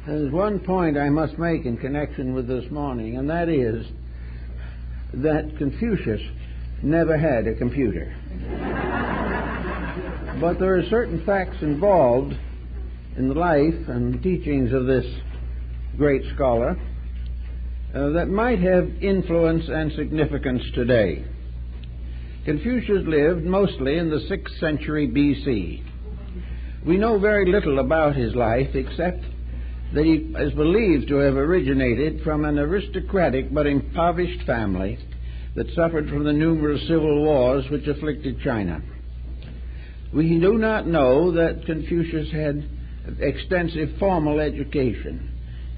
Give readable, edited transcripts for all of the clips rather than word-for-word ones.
There's one point I must make in connection with this morning, and that is that Confucius never had a computer. But there are certain facts involved in the life and teachings of this great scholar that might have influence and significance today. Confucius lived mostly in the 6th century B.C. We know very little about his life except that he is believed to have originated from an aristocratic but impoverished family that suffered from the numerous civil wars which afflicted China. We do not know that Confucius had extensive formal education.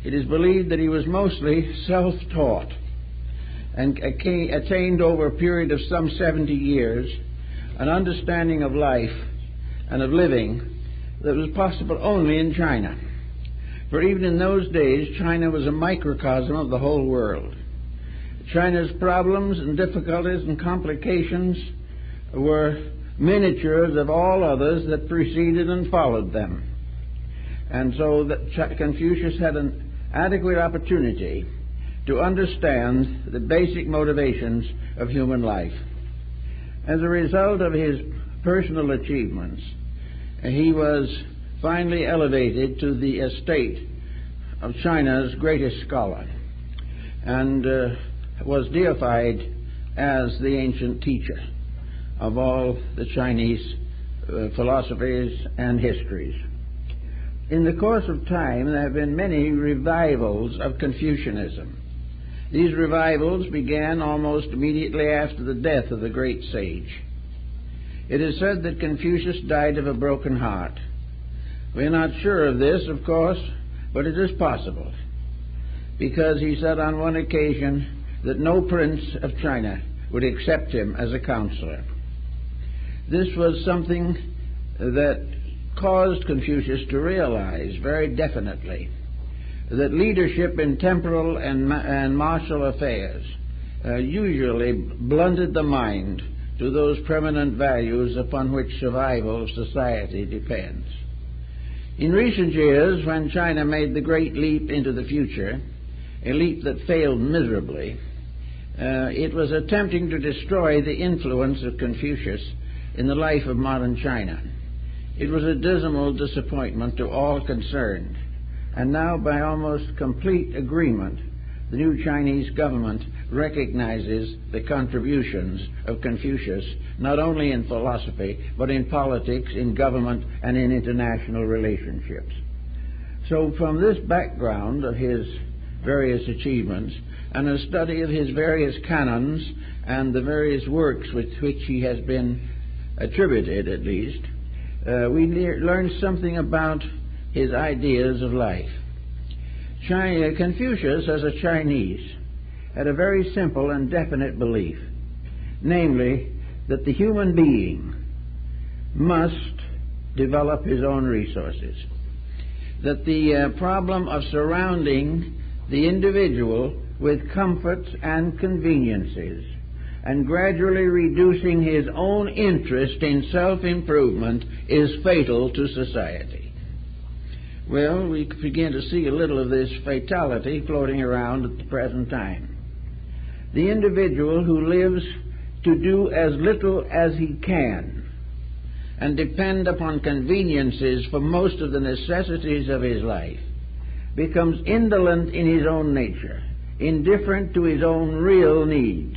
It is believed that he was mostly self-taught and attained over a period of some 70 years an understanding of life and of living that was possible only in China. For even in those days, China was a microcosm of the whole world. China's problems and difficulties and complications were miniatures of all others that preceded and followed them. And so that Confucius had an adequate opportunity to understand the basic motivations of human life. As a result of his personal achievements, he was finally elevated to the estate of China's greatest scholar and was deified as the ancient teacher of all the Chinese philosophies and histories. In the course of time, there have been many revivals of Confucianism. These revivals began almost immediately after the death of the great sage. It is said that Confucius died of a broken heart. We're not sure of this, of course, but it is possible, because he said on one occasion that no prince of China would accept him as a counselor. This was something that caused Confucius to realize very definitely that leadership in temporal and martial affairs usually blunted the mind to those permanent values upon which survival of society depends. In recent years, when China made the great leap into the future, a leap that failed miserably, it was attempting to destroy the influence of Confucius in the life of modern China. It was a dismal disappointment to all concerned, and now by almost complete agreement, the new Chinese government recognizes the contributions of Confucius not only in philosophy but in politics, in government, and in international relationships. So from this background of his various achievements and a study of his various canons and the various works with which he has been attributed, at least, we learn something about his ideas of life. Confucius, as a Chinese, had a very simple and definite belief, namely that the human being must develop his own resources, that the problem of surrounding the individual with comforts and conveniences and gradually reducing his own interest in self-improvement is fatal to society. Well, we begin to see a little of this fatality floating around at the present time. The individual who lives to do as little as he can and depend upon conveniences for most of the necessities of his life becomes indolent in his own nature, indifferent to his own real needs,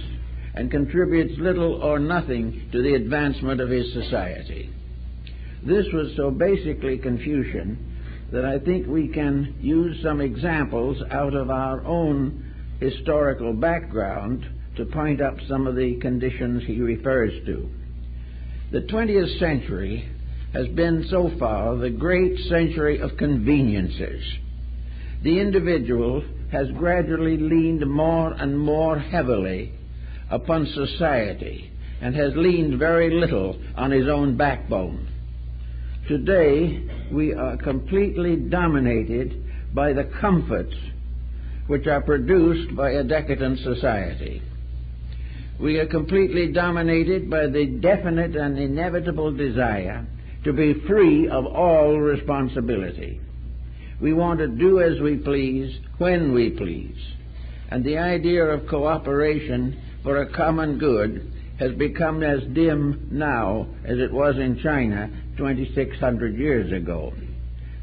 and contributes little or nothing to the advancement of his society. This was so basically Confucian that I think we can use some examples out of our own historical background to point up some of the conditions he refers to. The 20th century has been so far the great century of conveniences. The individual has gradually leaned more and more heavily upon society and has leaned very little on his own backbone. Today, we are completely dominated by the comforts which are produced by a decadent society. We are completely dominated by the definite and inevitable desire to be free of all responsibility. We want to do as we please, when we please. And the idea of cooperation for a common good has become as dim now as it was in China 2,600 years ago.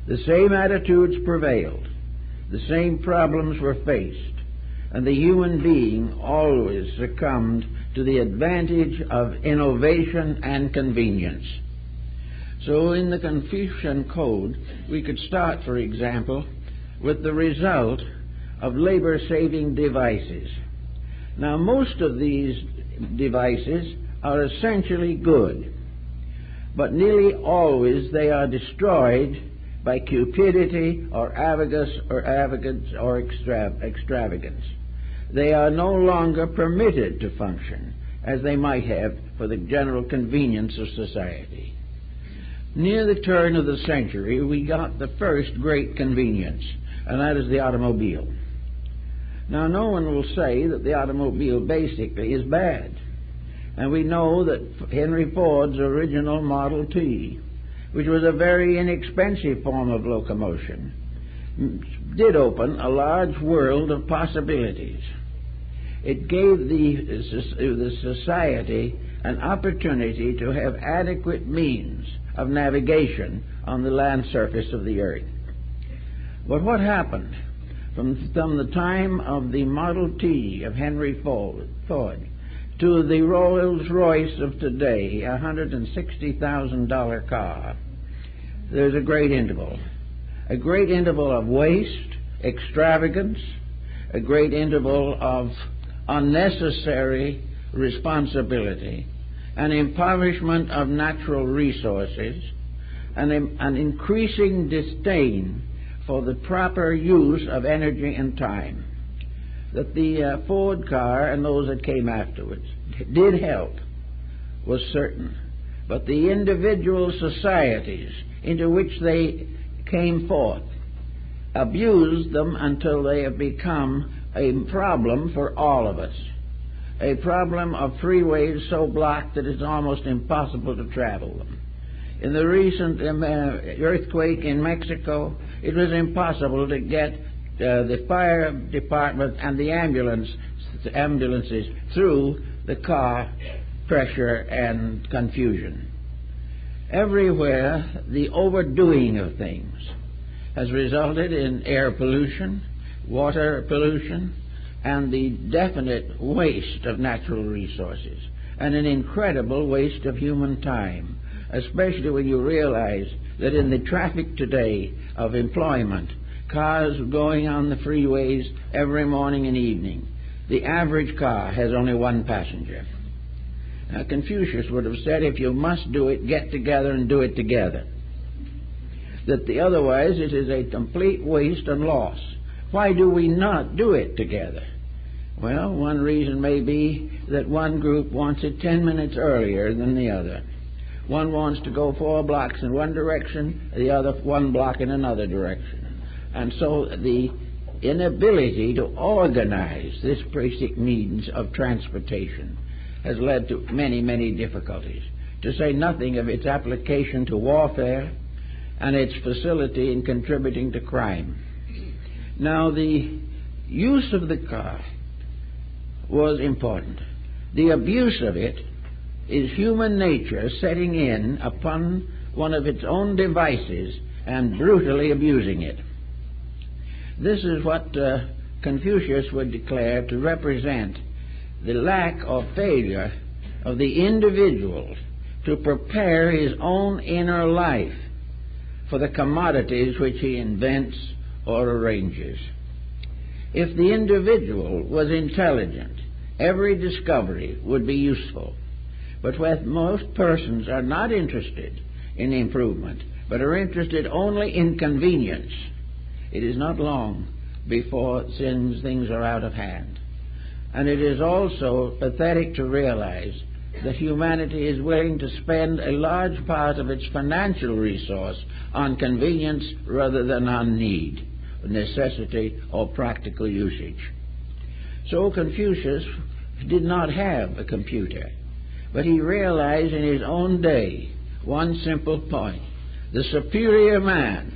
The same attitudes prevailed, the same problems were faced, and the human being always succumbed to the advantage of innovation and convenience. So in the Confucian Code, we could start, for example, with the result of labor-saving devices. Now, most of these devices are essentially good, but nearly always they are destroyed by cupidity or arrogance or extravagance. They are no longer permitted to function as they might have for the general convenience of society. Near the turn of the century, we got the first great convenience, and that is the automobile. Now, no one will say that the automobile basically is bad. And we know that Henry Ford's original Model T, which was a very inexpensive form of locomotion, did open a large world of possibilities. It gave the society an opportunity to have adequate means of navigation on the land surface of the earth. But what happened from the time of the Model T of Henry Ford to the Rolls-Royce of today, a $160,000 car? There's a great interval of waste, extravagance, a great interval of unnecessary responsibility, an impoverishment of natural resources, and an increasing disdain for the proper use of energy and time. That the Ford car and those that came afterwards did help was certain, but the individual societies into which they came forth abused them until they have become a problem for all of us, a problem of freeways so blocked that it's almost impossible to travel them. In the recent earthquake in Mexico, it was impossible to get the fire department and the ambulances through the car pressure and confusion. Everywhere, the overdoing of things has resulted in air pollution, water pollution, and the definite waste of natural resources, and an incredible waste of human time, especially when you realize that in the traffic today of employment, cars going on the freeways every morning and evening, the average car has only one passenger. Now, Confucius would have said, if you must do it, get together and do it together. Otherwise it is a complete waste and loss. Why do we not do it together? Well, one reason may be that one group wants it 10 minutes earlier than the other. One wants to go 4 blocks in one direction, the other 1 block in another direction. And so the inability to organize this basic means of transportation has led to many, many difficulties, to say nothing of its application to warfare and its facility in contributing to crime. Now, the use of the car was important. The abuse of it is human nature setting in upon one of its own devices and brutally abusing it. This is what Confucius would declare to represent the lack or failure of the individual to prepare his own inner life for the commodities which he invents or arranges. If the individual was intelligent, every discovery would be useful. But when most persons are not interested in improvement, but are interested only in convenience, it is not long before things are out of hand. And it is also pathetic to realize that humanity is willing to spend a large part of its financial resource on convenience rather than on need, necessity, or practical usage. So Confucius did not have a computer, but he realized in his own day one simple point: the superior man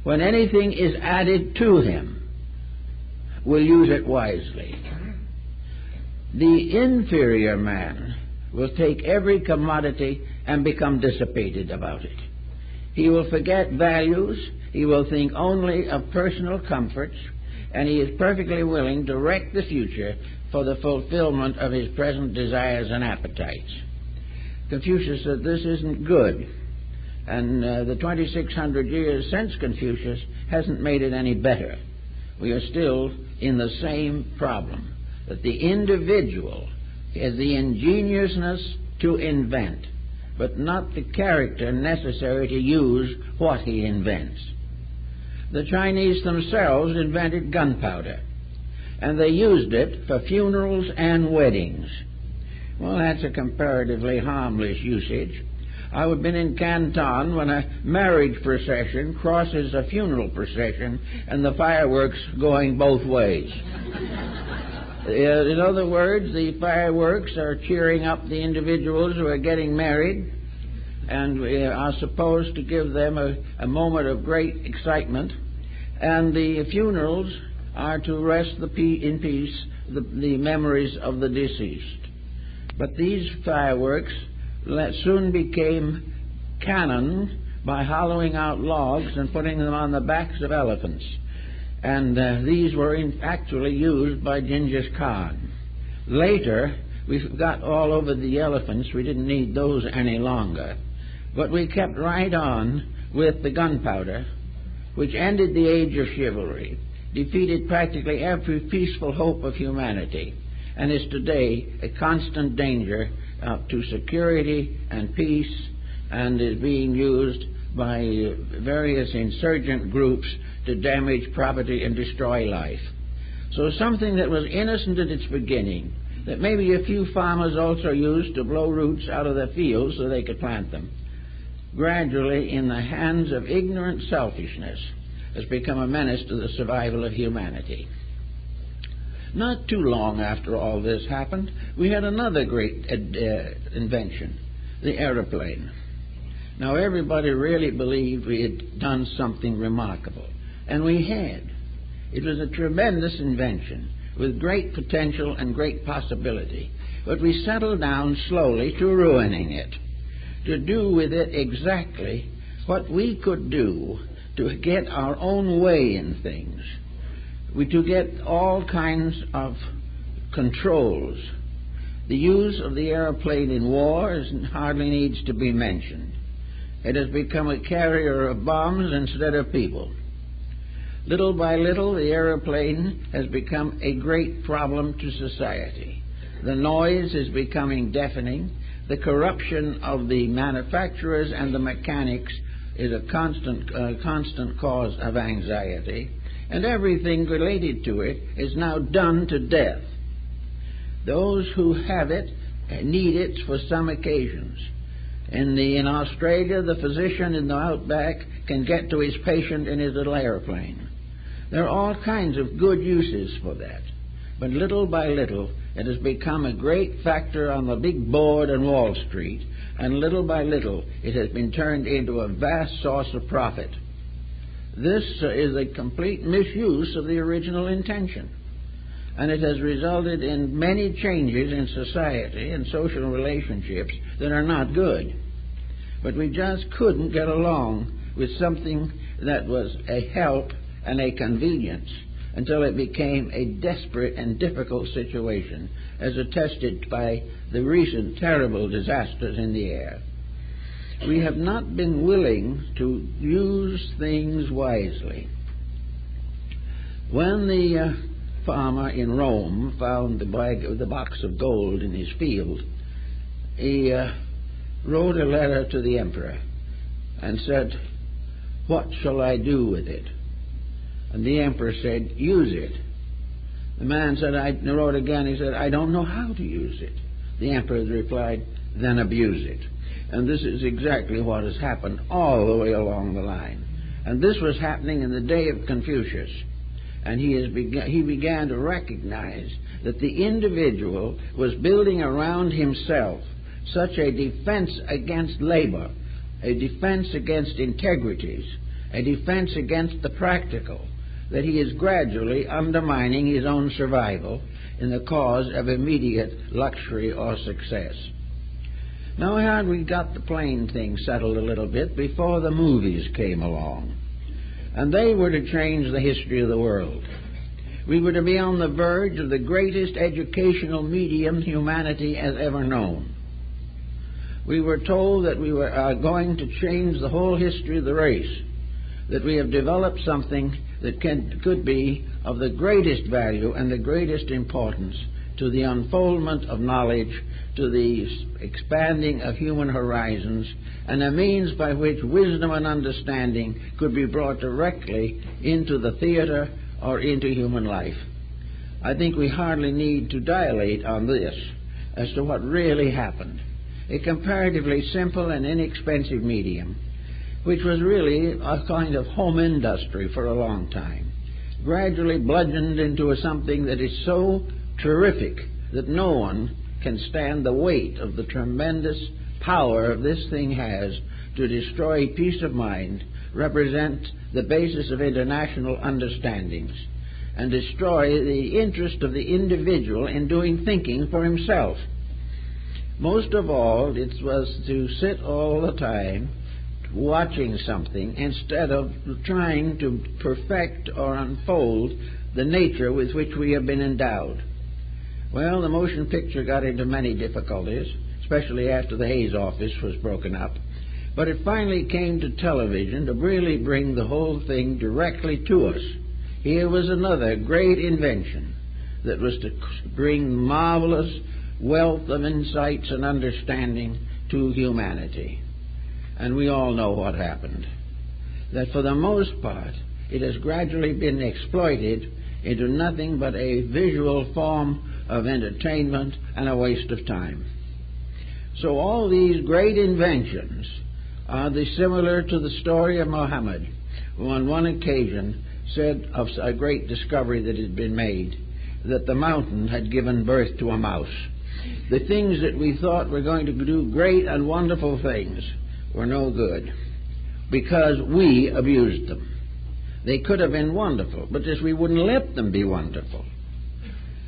when anything is added to him, will use it wisely. The inferior man will take every commodity and become dissipated about it. He will forget values, he will think only of personal comforts, and he is perfectly willing to wreck the future for the fulfillment of his present desires and appetites. Confucius said this isn't good, and the 2,600 years since Confucius hasn't made it any better. We are still in the same problem, that the individual has the ingeniousness to invent, but not the character necessary to use what he invents. The Chinese themselves invented gunpowder, and they used it for funerals and weddings. Well, that's a comparatively harmless usage. I've been in Canton when a marriage procession crosses a funeral procession and the fireworks going both ways. In other words, the fireworks are cheering up the individuals who are getting married and are supposed to give them a moment of great excitement, and the funerals are to rest in peace the memories of the deceased. But these fireworks soon became cannon by hollowing out logs and putting them on the backs of elephants. And these were actually used by Genghis Khan. Later, we got all over the elephants. We didn't need those any longer. But we kept right on with the gunpowder, which ended the age of chivalry, defeated practically every peaceful hope of humanity, and is today a constant danger to security and peace, and is being used by various insurgent groups to damage property and destroy life. So something that was innocent at its beginning, that maybe a few farmers also used to blow roots out of their fields so they could plant them, gradually in the hands of ignorant selfishness has become a menace to the survival of humanity. Not too long after all this happened, we had another great invention, the aeroplane. Now, everybody really believed we had done something remarkable, and we had. It was a tremendous invention with great potential and great possibility, but we settled down slowly to ruining it, to do with it exactly what we could do to get our own way in things. To get all kinds of controls. The use of the airplane in war hardly needs to be mentioned. It has become a carrier of bombs instead of people. Little by little, the airplane has become a great problem to society. The noise is becoming deafening. The corruption of the manufacturers and the mechanics is a constant cause of anxiety. And everything related to it is now done to death. Those who have it need it for some occasions. In Australia, the physician in the outback can get to his patient in his little airplane. There are all kinds of good uses for that. But little by little, it has become a great factor on the big board on Wall Street, and little by little, it has been turned into a vast source of profit. This is a complete misuse of the original intention, and it has resulted in many changes in society and social relationships that are not good. But we just couldn't get along with something that was a help and a convenience until it became a desperate and difficult situation, as attested by the recent terrible disasters in the air. We have not been willing to use things wisely. When the farmer in Rome found the box of gold in his field, he wrote a letter to the emperor and said, "What shall I do with it?" And the emperor said, "Use it." The man said, he wrote again, he said, "I don't know how to use it." The emperor replied, "Then abuse it." And this is exactly what has happened all the way along the line. And this was happening in the day of Confucius. And he began to recognize that the individual was building around himself such a defense against labor, a defense against integrities, a defense against the practical, that he is gradually undermining his own survival in the cause of immediate luxury or success. Now, had we got the plain thing settled a little bit before the movies came along, and they were to change the history of the world. We were to be on the verge of the greatest educational medium humanity has ever known. We were told that we were going to change the whole history of the race, that we have developed something that could be of the greatest value and the greatest importance to the unfoldment of knowledge, to the expanding of human horizons, and a means by which wisdom and understanding could be brought directly into the theater or into human life. I think we hardly need to dilate on this as to what really happened. A comparatively simple and inexpensive medium, which was really a kind of home industry for a long time, gradually bludgeoned into something that is so terrific that no one can stand the weight of the tremendous power this thing has to destroy peace of mind, represent the basis of international understandings, and destroy the interest of the individual in doing thinking for himself. Most of all, it was to sit all the time watching something instead of trying to perfect or unfold the nature with which we have been endowed. Well, the motion picture got into many difficulties, especially after the Hayes office was broken up. But it finally came to television to really bring the whole thing directly to us. Here was another great invention that was to bring marvelous wealth of insights and understanding to humanity. And we all know what happened. That for the most part, it has gradually been exploited into nothing but a visual form of entertainment and a waste of time. So all these great inventions are similar to the story of Muhammad, who on one occasion said of a great discovery that had been made, that the mountain had given birth to a mouse. The things that we thought were going to do great and wonderful things were no good because we abused them. They could have been wonderful, but just we wouldn't let them be wonderful.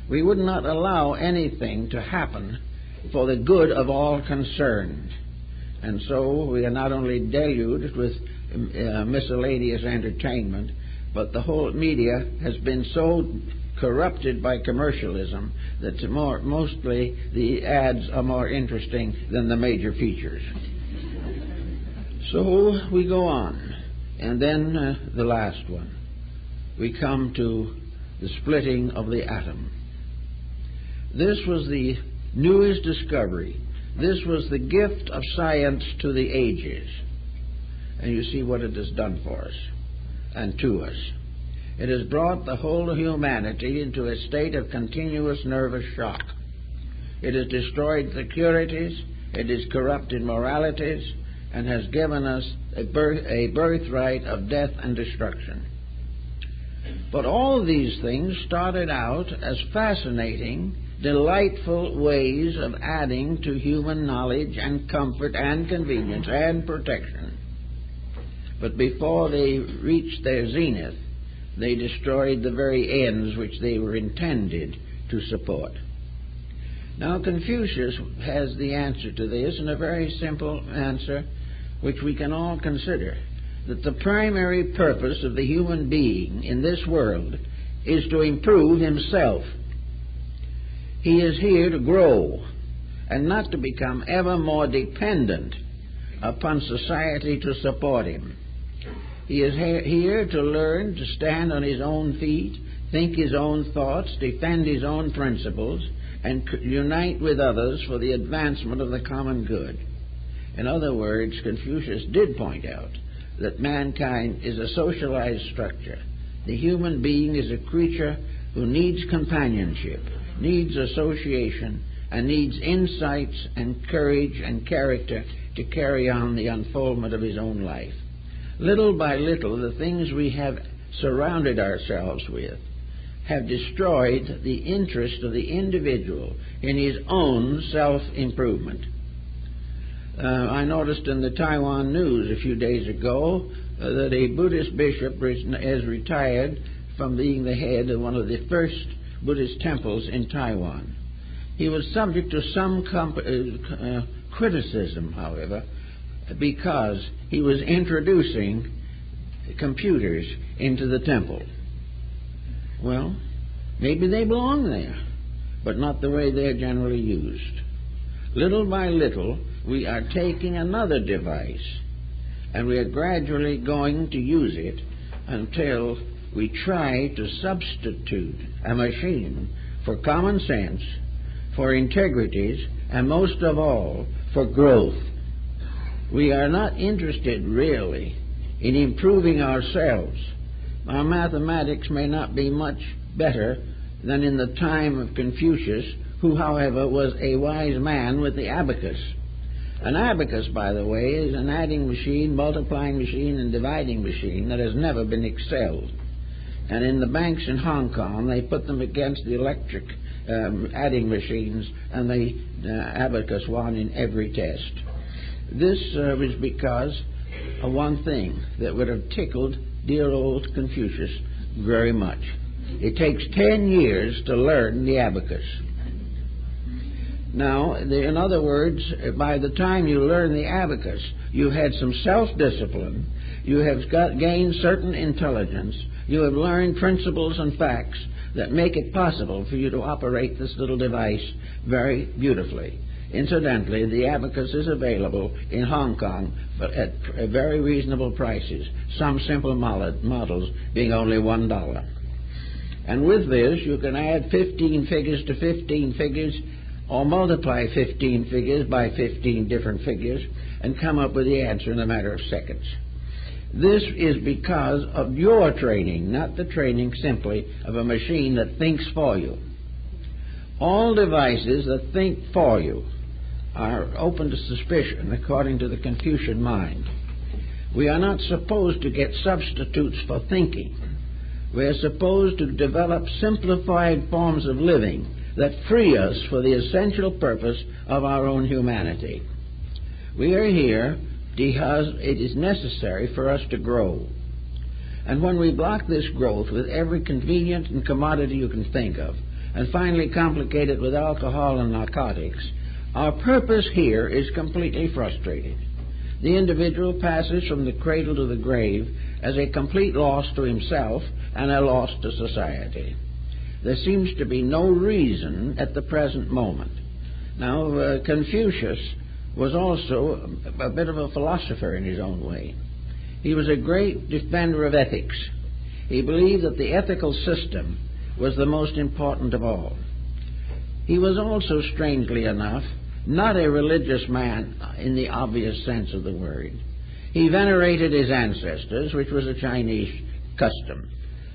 We would not allow anything to happen for the good of all concerned. And so we are not only deluged with miscellaneous entertainment, but the whole media has been so corrupted by commercialism that mostly the ads are more interesting than the major features. So we go on. And then the last one. We come to the splitting of the atom. This was the newest discovery. This was the gift of science to the ages. And you see what it has done for us and to us. It has brought the whole of humanity into a state of continuous nervous shock. It has destroyed securities, it has corrupted moralities, and has given us a birthright of death and destruction. But all these things started out as fascinating, delightful ways of adding to human knowledge and comfort and convenience and protection. But before they reached their zenith, they destroyed the very ends which they were intended to support. Now, Confucius has the answer to this, and a very simple answer which we can all consider, that the primary purpose of the human being in this world is to improve himself. He is here to grow and not to become ever more dependent upon society to support him. He is here to learn to stand on his own feet, think his own thoughts, defend his own principles, and unite with others for the advancement of the common good. In other words, Confucius did point out that mankind is a socialized structure. The human being is a creature who needs companionship, needs association, and needs insights and courage and character to carry on the unfoldment of his own life. Little by little, the things we have surrounded ourselves with have destroyed the interest of the individual in his own self-improvement. I noticed in the Taiwan news a few days ago that a Buddhist bishop has retired from being the head of one of the first Buddhist temples in Taiwan. He was subject to some criticism, however, because he was introducing computers into the temple. Well, maybe they belong there, but not the way they're generally used. Little by little, we are taking another device, and we are gradually going to use it until we try to substitute a machine for common sense, for integrities, and most of all, for growth. We are not interested really in improving ourselves. Our mathematics may not be much better than in the time of Confucius, who, however, was a wise man with the abacus. An abacus, by the way, is an adding machine, multiplying machine, and dividing machine that has never been excelled. And in the banks in Hong Kong, they put them against the electric adding machines, and the abacus won in every test. This was because of one thing that would have tickled dear old Confucius very much. It takes 10 years to learn the abacus. Now, in other words, by the time you learn the abacus, you had some self-discipline, you have gained certain intelligence, you have learned principles and facts that make it possible for you to operate this little device very beautifully. Incidentally, the abacus is available in Hong Kong, but at very reasonable prices, some simple models being only $1. And with this, you can add 15 figures to 15 figures, or multiply 15 figures by 15 different figures, and come up with the answer in a matter of seconds. This is because of your training, not the training simply of a machine that thinks for you. All devices that think for you are open to suspicion according to the Confucian mind. We are not supposed to get substitutes for thinking. We are supposed to develop simplified forms of living that free us for the essential purpose of our own humanity. We are here because it is necessary for us to grow. And when we block this growth with every convenient and commodity you can think of, and finally complicate it with alcohol and narcotics, our purpose here is completely frustrated. The individual passes from the cradle to the grave as a complete loss to himself and a loss to society. There seems to be no reason at the present moment. Now, Confucius was also a bit of a philosopher in his own way. He was a great defender of ethics. He believed that the ethical system was the most important of all. He was also, strangely enough, not a religious man in the obvious sense of the word. He venerated his ancestors, which was a Chinese custom.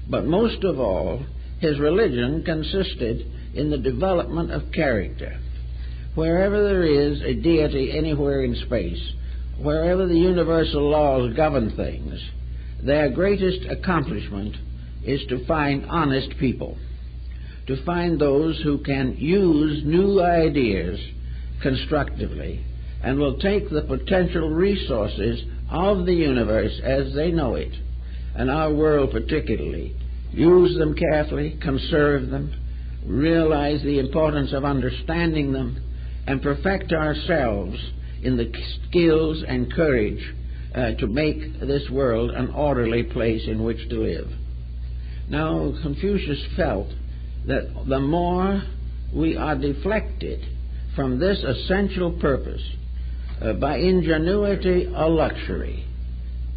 But most of all, his religion consisted in the development of character. Wherever there is a deity anywhere in space, wherever the universal laws govern things, their greatest accomplishment is to find honest people, to find those who can use new ideas constructively and will take the potential resources of the universe as they know it, and our world particularly, use them carefully, conserve them, realize the importance of understanding them, and perfect ourselves in the skills and courage to make this world an orderly place in which to live. Now, Confucius felt that the more we are deflected from this essential purpose by ingenuity or luxury,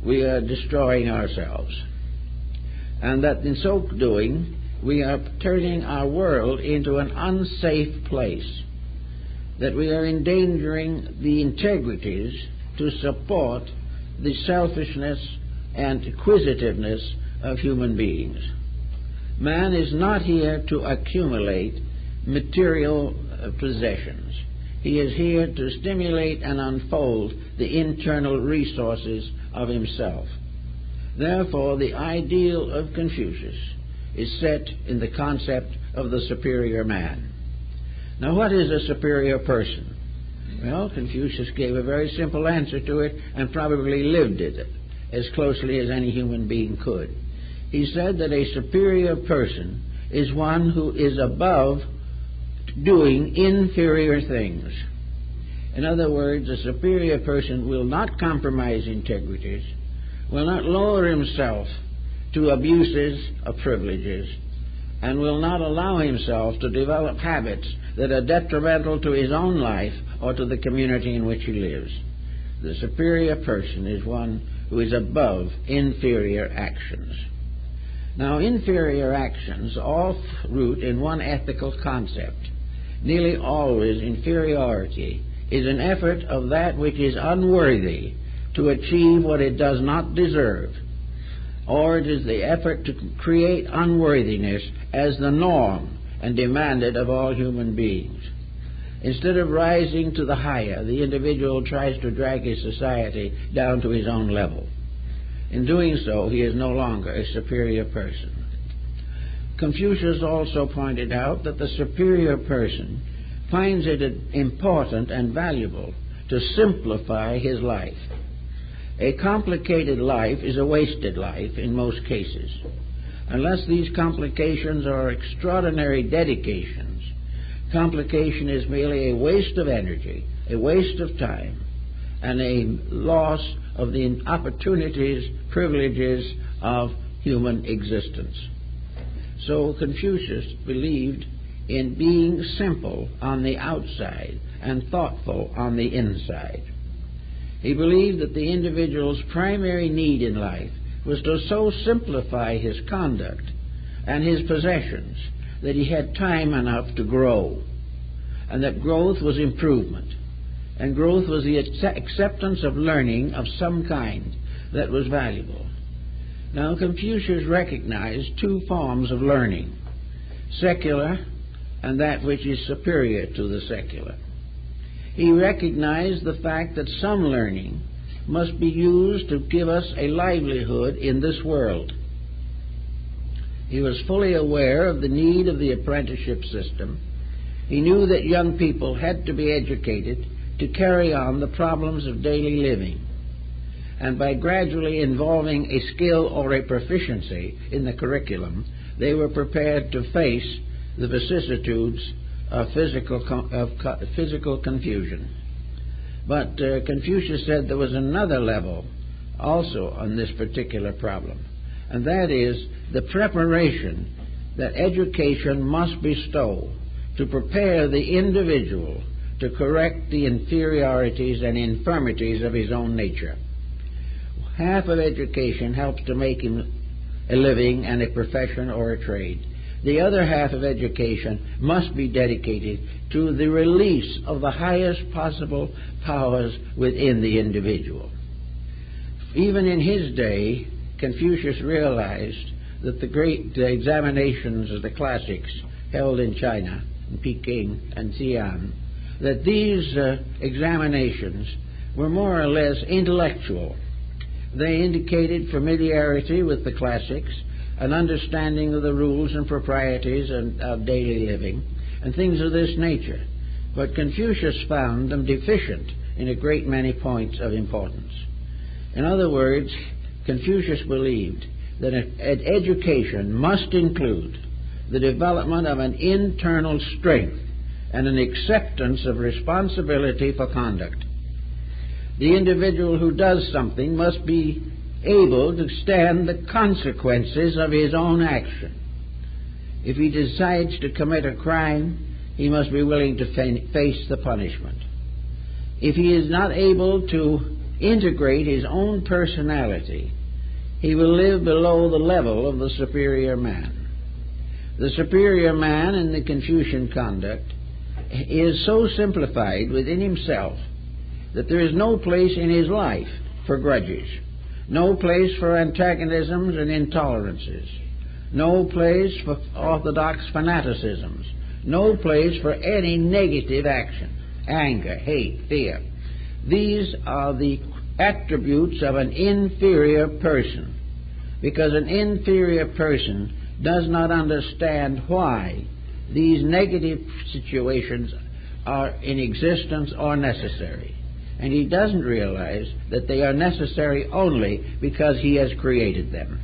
we are destroying ourselves. And that in so doing, we are turning our world into an unsafe place, that we are endangering the integrities to support the selfishness and acquisitiveness of human beings. Man is not here to accumulate material possessions. He is here to stimulate and unfold the internal resources of himself. Therefore, the ideal of Confucius is set in the concept of the superior man. Now, what is a superior person? Well, Confucius gave a very simple answer to it and probably lived it. as closely as any human being could. He said that a superior person is one who is above doing inferior things. In other words, a superior person will not compromise integrities, will not lower himself to abuses of privileges, and will not allow himself to develop habits that are detrimental to his own life or to the community in which he lives. The superior person is one who is above inferior actions. Now, inferior actions all root in one ethical concept. Nearly always inferiority is an effort of that which is unworthy to achieve what it does not deserve, or it is the effort to create unworthiness as the norm and demanded of all human beings. Instead of rising to the higher, the individual tries to drag his society down to his own level. In doing so, he is no longer a superior person. Confucius also pointed out that the superior person finds it important and valuable to simplify his life. A complicated life is a wasted life in most cases. Unless these complications are extraordinary dedications, complication is merely a waste of energy, a waste of time, and a loss of the opportunities, privileges of human existence. So Confucius believed in being simple on the outside and thoughtful on the inside. He believed that the individual's primary need in life was to so simplify his conduct and his possessions that he had time enough to grow, and that growth was improvement, and growth was the acceptance of learning of some kind that was valuable. Now, Confucius recognized two forms of learning, secular and that which is superior to the secular. He recognized the fact that some learning must be used to give us a livelihood in this world. He was fully aware of the need of the apprenticeship system. He knew that young people had to be educated to carry on the problems of daily living, and by gradually involving a skill or a proficiency in the curriculum, they were prepared to face the vicissitudes of physical confusion. But Confucius said there was another level also on this particular problem, and that is the preparation that education must bestow to prepare the individual to correct the inferiorities and infirmities of his own nature. Half of education helps to make him a living and a profession or a trade. The other half of education must be dedicated to the release of the highest possible powers within the individual. Even in his day, Confucius realized that the examinations of the classics held in China, in Peking and Xi'an, that these examinations were more or less intellectual. They indicated familiarity with the classics, an understanding of the rules and proprieties of daily living, and things of this nature. But Confucius found them deficient in a great many points of importance. In other words, Confucius believed that an education must include the development of an internal strength and an acceptance of responsibility for conduct. The individual who does something must be able to stand the consequences of his own action. If he decides to commit a crime, he must be willing to face the punishment. If he is not able to integrate his own personality, he will live below the level of the superior man. The superior man in the Confucian conduct is so simplified within himself that there is no place in his life for grudges, no place for antagonisms and intolerances, no place for orthodox fanaticisms, no place for any negative action, anger, hate, fear. These are the attributes of an inferior person, because an inferior person does not understand why these negative situations are in existence or necessary. and he doesn't realize that they are necessary only because he has created them.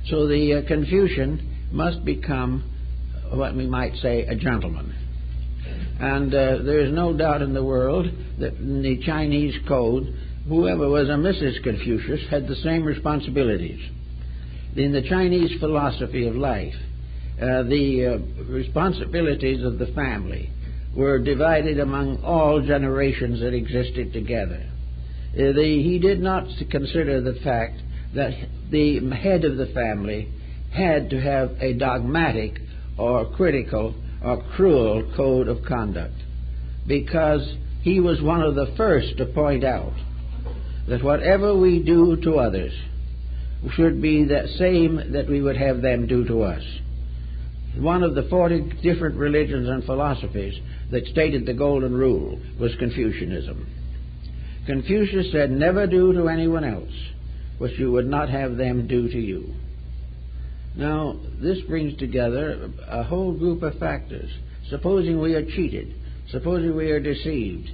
So the Confucian must become what we might say a gentleman. And there is no doubt in the world that in the Chinese code, whoever was a Mrs. Confucius had the same responsibilities. In the Chinese philosophy of life, the responsibilities of the family were divided among all generations that existed together. He did not consider the fact that the head of the family had to have a dogmatic or critical or cruel code of conduct, because he was one of the first to point out that whatever we do to others should be the same that we would have them do to us. One of the 40 different religions and philosophies that stated the golden rule was Confucianism. Confucius said, never do to anyone else what you would not have them do to you. Now, this brings together a whole group of factors. Supposing we are cheated, supposing we are deceived,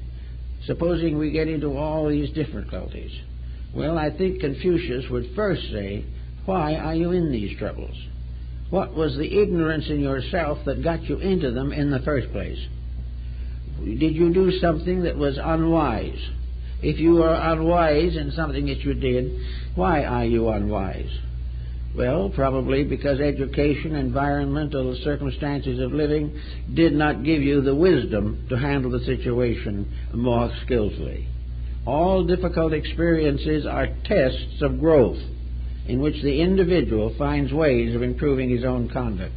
supposing we get into all these difficulties. Well, I think Confucius would first say, why are you in these troubles? What was the ignorance in yourself that got you into them in the first place? Did you do something that was unwise? If you are unwise in something that you did, why are you unwise? Well, probably because education, environmental circumstances of living did not give you the wisdom to handle the situation more skillfully. All difficult experiences are tests of growth in which the individual finds ways of improving his own conduct.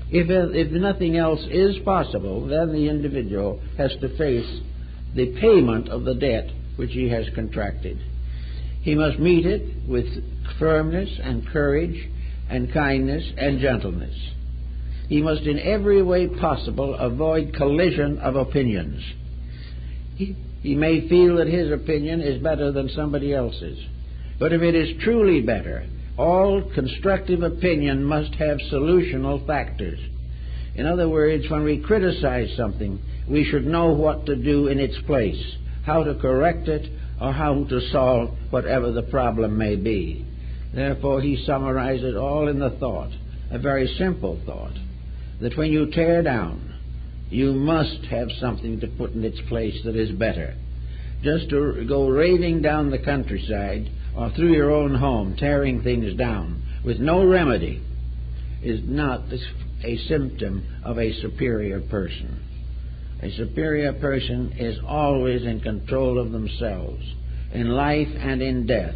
If nothing else is possible, then the individual has to face the payment of the debt which he has contracted. He must meet it with firmness and courage and kindness and gentleness. He must in every way possible avoid collision of opinions. He may feel that his opinion is better than somebody else's, but if it is truly better, all constructive opinion must have solutional factors. In other words, when we criticize something, we should know what to do in its place, how to correct it, or how to solve whatever the problem may be. Therefore, he summarized it all in the thought, a very simple thought, that when you tear down, you must have something to put in its place that is better. Just to go raving down the countryside or through your own home, tearing things down with no remedy, is not a symptom of a superior person. A superior person is always in control of themselves. In life and in death,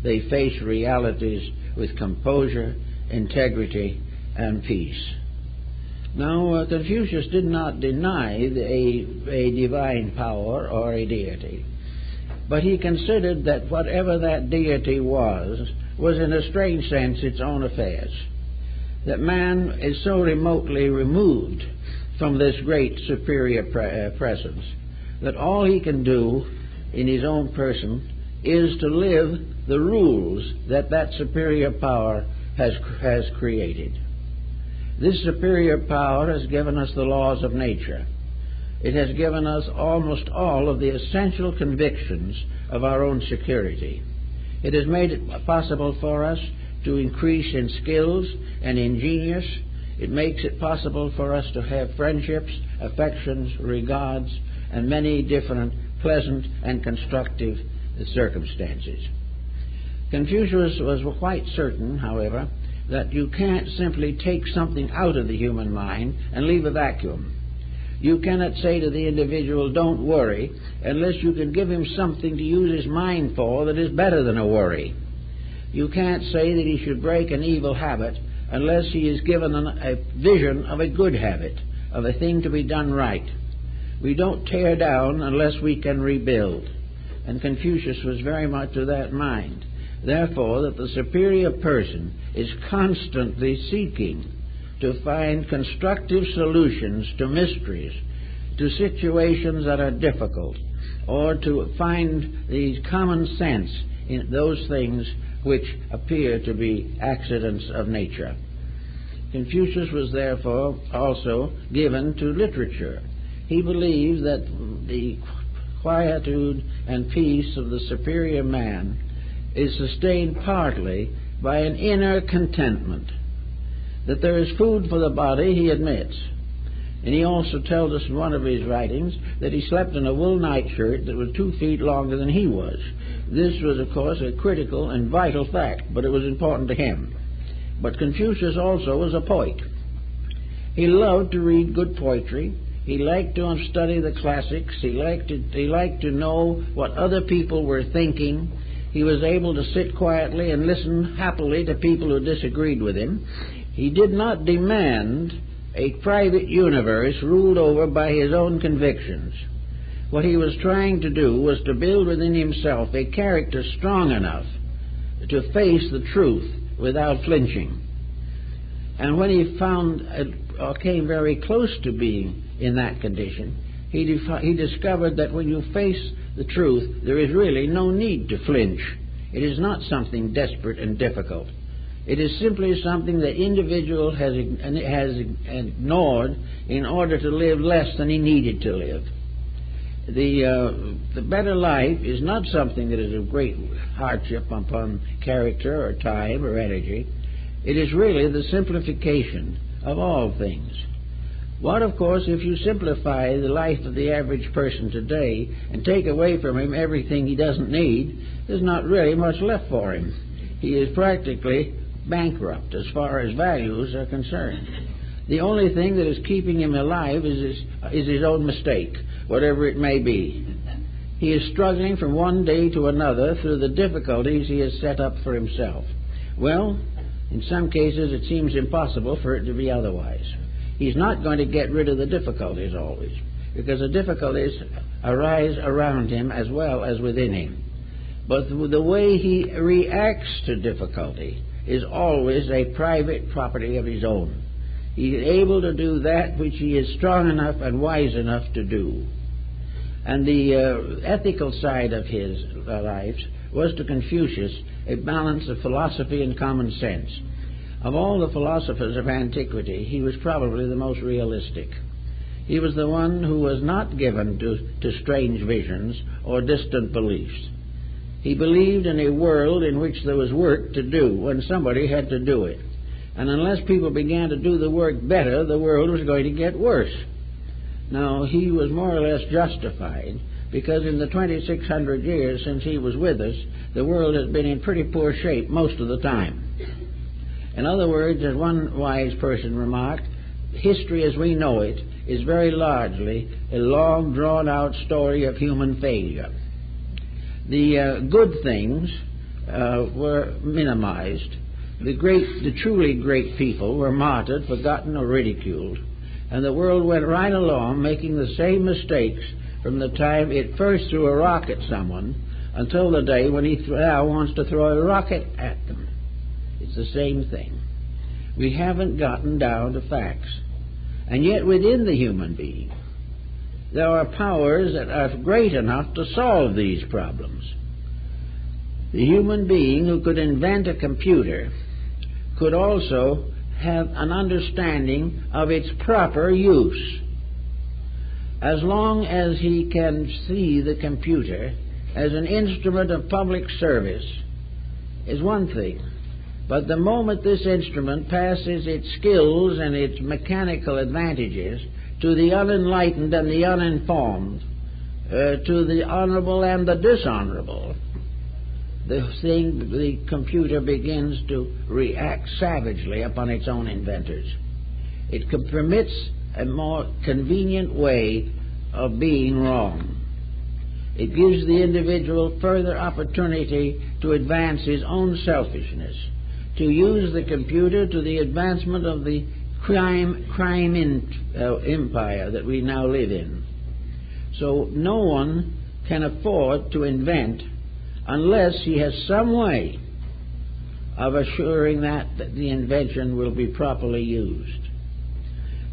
they face realities with composure, integrity, and peace. Now, Confucius did not deny a divine power or a deity, but he considered that whatever that deity was in a strange sense its own affairs. That man is so remotely removed from this great superior presence that all he can do in his own person is to live the rules that that superior power has created. This superior power has given us the laws of nature. It has given us almost all of the essential convictions of our own security. It has made it possible for us to increase in skills and in genius. It makes it possible for us to have friendships, affections, regards, and many different pleasant and constructive circumstances. Confucius was quite certain, however, that you can't simply take something out of the human mind and leave a vacuum. You cannot say to the individual, don't worry, unless you can give him something to use his mind for that is better than a worry. You can't say that he should break an evil habit unless he is given a vision of a good habit, of a thing to be done right. We don't tear down unless we can rebuild. And Confucius was very much of that mind. Therefore, that the superior person is constantly seeking to find constructive solutions to mysteries, to situations that are difficult, or to find the common sense in those things which appear to be accidents of nature. Confucius was therefore also given to literature. He believed that the quietude and peace of the superior man is sustained partly by an inner contentment. That there is food for the body, he admits. And he also tells us in one of his writings that he slept in a wool nightshirt that was 2 feet longer than he was. This was, of course, a critical and vital fact, but it was important to him. But Confucius also was a poet. He loved to read good poetry. He liked to study the classics. He liked to know what other people were thinking. He was able to sit quietly and listen happily to people who disagreed with him. He did not demand a private universe ruled over by his own convictions. What he was trying to do was to build within himself a character strong enough to face the truth without flinching. And when he found or came very close to being in that condition, he discovered that when you face the truth, there is really no need to flinch. It is not something desperate and difficult. It is simply something the individual has ignored in order to live less than he needed to live. The better life is not something that is of great hardship upon character or time or energy. It is really the simplification of all things. What, of course, if you simplify the life of the average person today and take away from him everything he doesn't need, there's not really much left for him. He is practically bankrupt as far as values are concerned. The only thing that is keeping him alive is his own mistake, whatever it may be. He is struggling from one day to another through the difficulties he has set up for himself. Well, in some cases it seems impossible for it to be otherwise. He's not going to get rid of the difficulties always, because the difficulties arise around him as well as within him. But the way he reacts to difficulty is always a private property of his own. He is able to do that which he is strong enough and wise enough to do. And the ethical side of his life was to Confucius a balance of philosophy and common sense. Of all the philosophers of antiquity, he was probably the most realistic. He was the one who was not given to strange visions or distant beliefs. He believed in a world in which there was work to do when somebody had to do it. And unless people began to do the work better, the world was going to get worse. Now, he was more or less justified, because in the 2,600 years since he was with us, the world has been in pretty poor shape most of the time. In other words, as one wise person remarked, history as we know it is very largely a long, drawn-out story of human failure. The good things were minimized. The truly great people were martyred, forgotten, or ridiculed. And the world went right along making the same mistakes from the time it first threw a rock at someone until the day when he now wants to throw a rocket at them. It's the same thing. We haven't gotten down to facts. And yet within the human being, there are powers that are great enough to solve these problems. The human being who could invent a computer could also have an understanding of its proper use. As long as he can see the computer as an instrument of public service is one thing. But the moment this instrument passes its skills and its mechanical advantages to the unenlightened and the uninformed, to the honorable and the dishonorable, the computer begins to react savagely upon its own inventors. It permits a more convenient way of being wrong. It gives the individual further opportunity to advance his own selfishness, to use the computer to the advancement of the crime empire that we now live in. So no one can afford to invent unless he has some way of assuring that the invention will be properly used.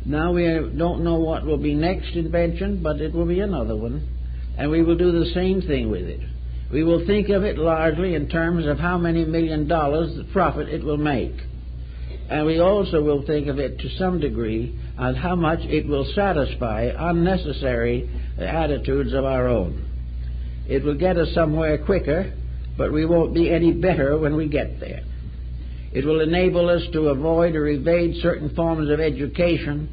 Now we don't know what will be next invention, but it will be another one, and we will do the same thing with it. We will think of it largely in terms of how many $1 million the profit it will make. And we also will think of it to some degree on how much it will satisfy unnecessary attitudes of our own. It will get us somewhere quicker, but we won't be any better when we get there. It will enable us to avoid or evade certain forms of education,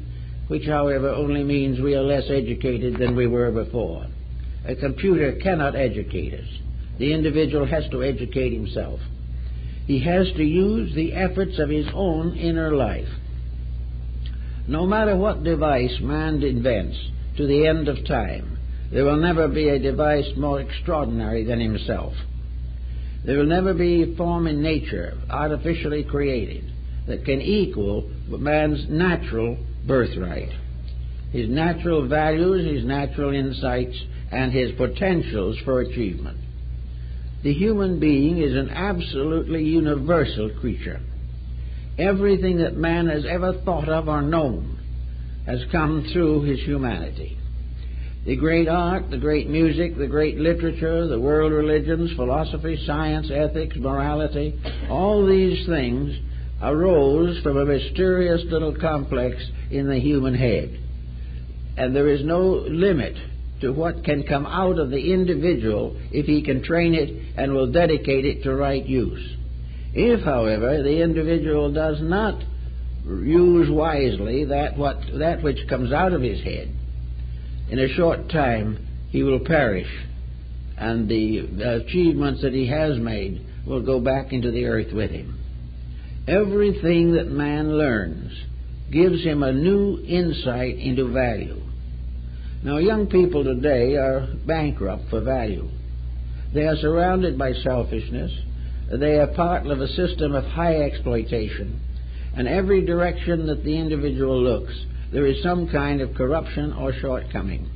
which, however, only means we are less educated than we were before. A computer cannot educate us. The individual has to educate himself. He has to use the efforts of his own inner life. No matter what device man invents to the end of time, there will never be a device more extraordinary than himself. There will never be a form in nature, artificially created, that can equal man's natural birthright, his natural values, his natural insights, and his potentials for achievement. The human being is an absolutely universal creature. Everything that man has ever thought of or known has come through his humanity. The great art, the great music, the great literature, the world religions, philosophy, science, ethics, morality, all these things arose from a mysterious little complex in the human head. And there is no limit to what can come out of the individual if he can train it and will dedicate it to right use. If, however, the individual does not use wisely that which comes out of his head, in a short time he will perish, and the achievements that he has made will go back into the earth with him. Everything that man learns gives him a new insight into value. Now, young people today are bankrupt for value. They are surrounded by selfishness. They are part of a system of high exploitation. And every direction that the individual looks, there is some kind of corruption or shortcoming.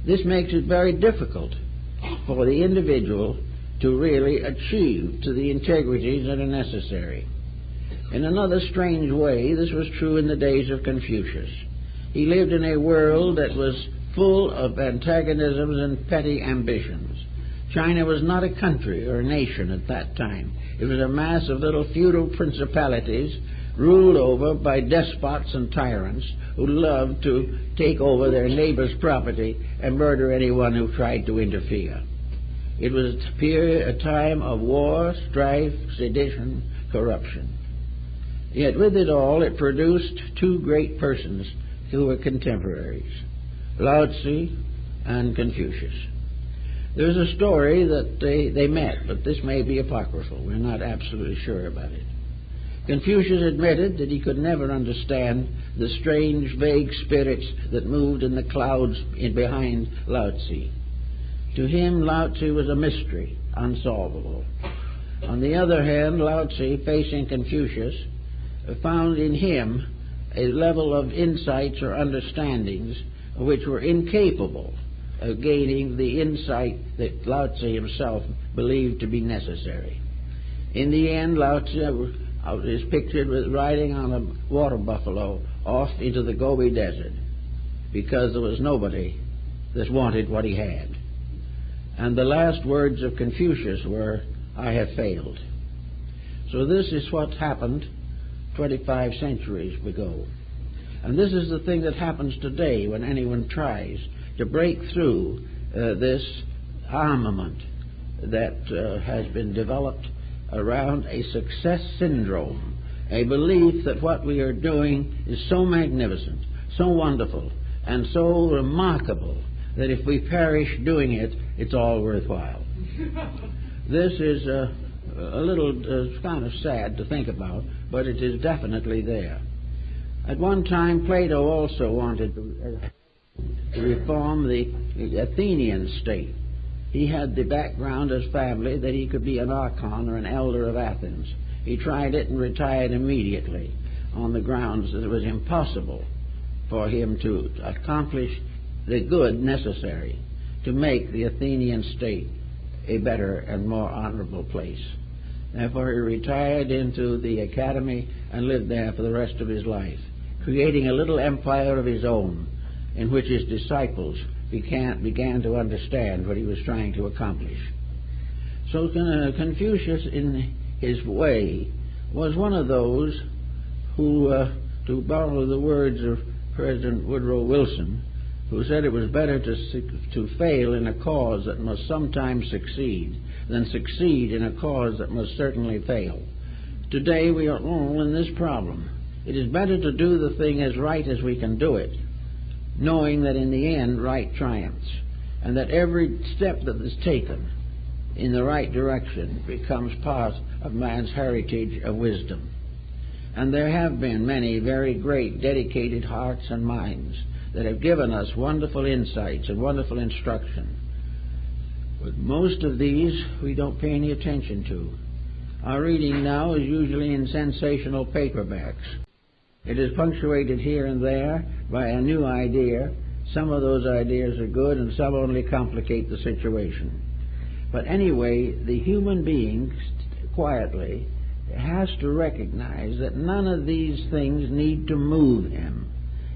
This makes it very difficult for the individual to really achieve to the integrities that are necessary. In another strange way, this was true in the days of Confucius. He lived in a world that was full of antagonisms and petty ambitions. China was not a country or a nation at that time. It was a mass of little feudal principalities ruled over by despots and tyrants who loved to take over their neighbor's property and murder anyone who tried to interfere. It was a time of war, strife, sedition, corruption. Yet with it all, it produced two great persons who were contemporaries, Lao Tzu and Confucius. There's a story that they met, but this may be apocryphal. We're not absolutely sure about it. Confucius admitted that he could never understand the strange, vague spirits that moved in the clouds behind Lao Tzu. To him, Lao Tzu was a mystery, unsolvable. On the other hand, Lao Tzu, facing Confucius, found in him a level of insights or understandings which were incapable of gaining the insight that Lao Tzu himself believed to be necessary. In the end, Lao Tzu is pictured with riding on a water buffalo off into the Gobi Desert because there was nobody that wanted what he had. And the last words of Confucius were, "I have failed." So this is what happened 25 centuries ago. And this is the thing that happens today when anyone tries to break through this armament that has been developed around a success syndrome, a belief that what we are doing is so magnificent, so wonderful, and so remarkable that if we perish doing it, it's all worthwhile. This is a little kind of sad to think about, but it is definitely there. At one time, Plato also wanted to reform the Athenian state. He had the background as family that he could be an archon or an elder of Athens. He tried it and retired immediately on the grounds that it was impossible for him to accomplish the good necessary to make the Athenian state a better and more honorable place. Therefore, he retired into the academy and lived there for the rest of his life, creating a little empire of his own in which his disciples began to understand what he was trying to accomplish. So Confucius, in his way, was one of those who, to borrow the words of President Woodrow Wilson, who said it was better to fail in a cause that must sometimes succeed than succeed in a cause that must certainly fail. Today we are all in this problem. It is better to do the thing as right as we can do it, knowing that in the end right triumphs, and that every step that is taken in the right direction becomes part of man's heritage of wisdom. And there have been many very great dedicated hearts and minds that have given us wonderful insights and wonderful instruction. But most of these we don't pay any attention to. Our reading now is usually in sensational paperbacks. It is punctuated here and there by a new idea. Some of those ideas are good and some only complicate the situation. But anyway, the human being quietly has to recognize that none of these things need to move him.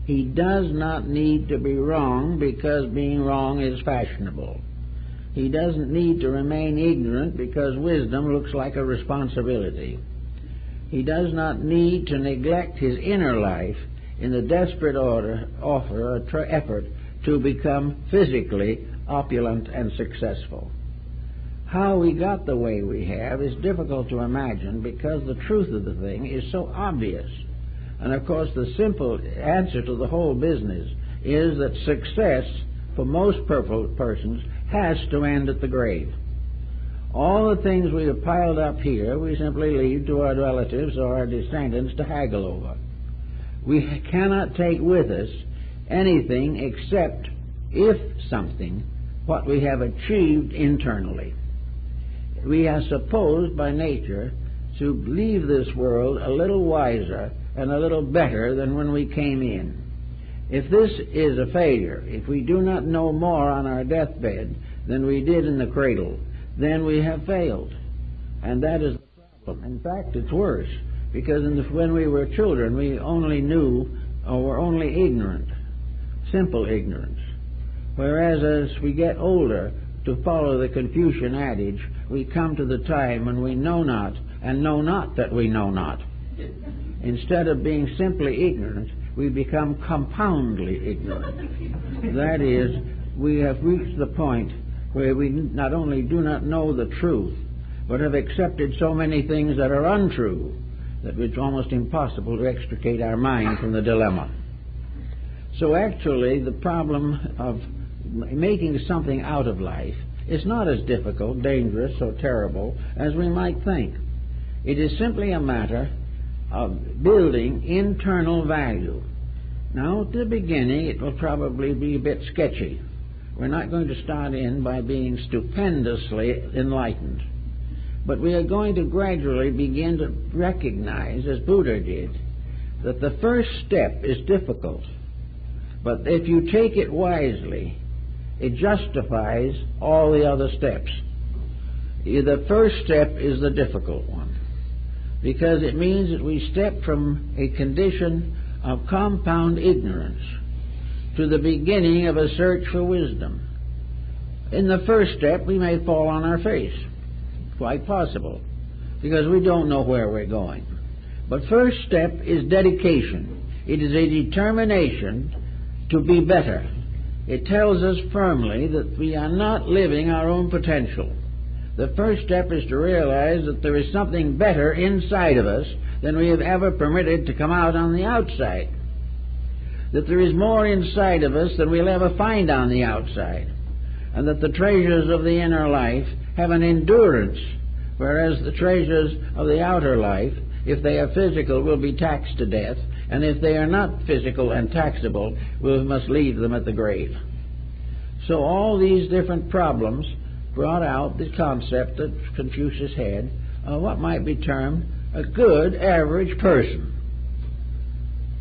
He does not need to be wrong because being wrong is fashionable. He doesn't need to remain ignorant because wisdom looks like a responsibility. He does not need to neglect his inner life in the desperate effort to become physically opulent and successful. How we got the way we have is difficult to imagine because the truth of the thing is so obvious. And of course the simple answer to the whole business is that success for most persons has to end at the grave. All the things we have piled up here we simply leave to our relatives or our descendants to haggle over. We cannot take with us anything except, if something, what we have achieved internally. We are supposed by nature to leave this world a little wiser and a little better than when we came in. If this is a failure, if we do not know more on our deathbed than we did in the cradle, then we have failed. And that is the problem. In fact, it's worse, because when we were children, we only knew or were only ignorant, simple ignorance. Whereas as we get older, to follow the Confucian adage, we come to the time when we know not, and know not that we know not. Instead of being simply ignorant, we become compoundly ignorant. That is, we have reached the point where we not only do not know the truth, but have accepted so many things that are untrue that it's almost impossible to extricate our mind from the dilemma. So actually, the problem of making something out of life is not as difficult, dangerous, or terrible as we might think. It is simply a matter of building internal value. Now, at the beginning, it will probably be a bit sketchy. We're not going to start in by being stupendously enlightened. But we are going to gradually begin to recognize, as Buddha did, that the first step is difficult. But if you take it wisely, it justifies all the other steps. The first step is the difficult one, because it means that we step from a condition of compound ignorance to the beginning of a search for wisdom. In the first step, we may fall on our face. Quite possible, because we don't know where we're going. But first step is dedication. It is a determination to be better. It tells us firmly that we are not living our own potential. The first step is to realize that there is something better inside of us than we have ever permitted to come out on the outside. That there is more inside of us than we'll ever find on the outside. And that the treasures of the inner life have an endurance, whereas the treasures of the outer life, if they are physical, will be taxed to death, and if they are not physical and taxable, we must leave them at the grave. So all these different problems brought out the concept that Confucius had of what might be termed a good average person.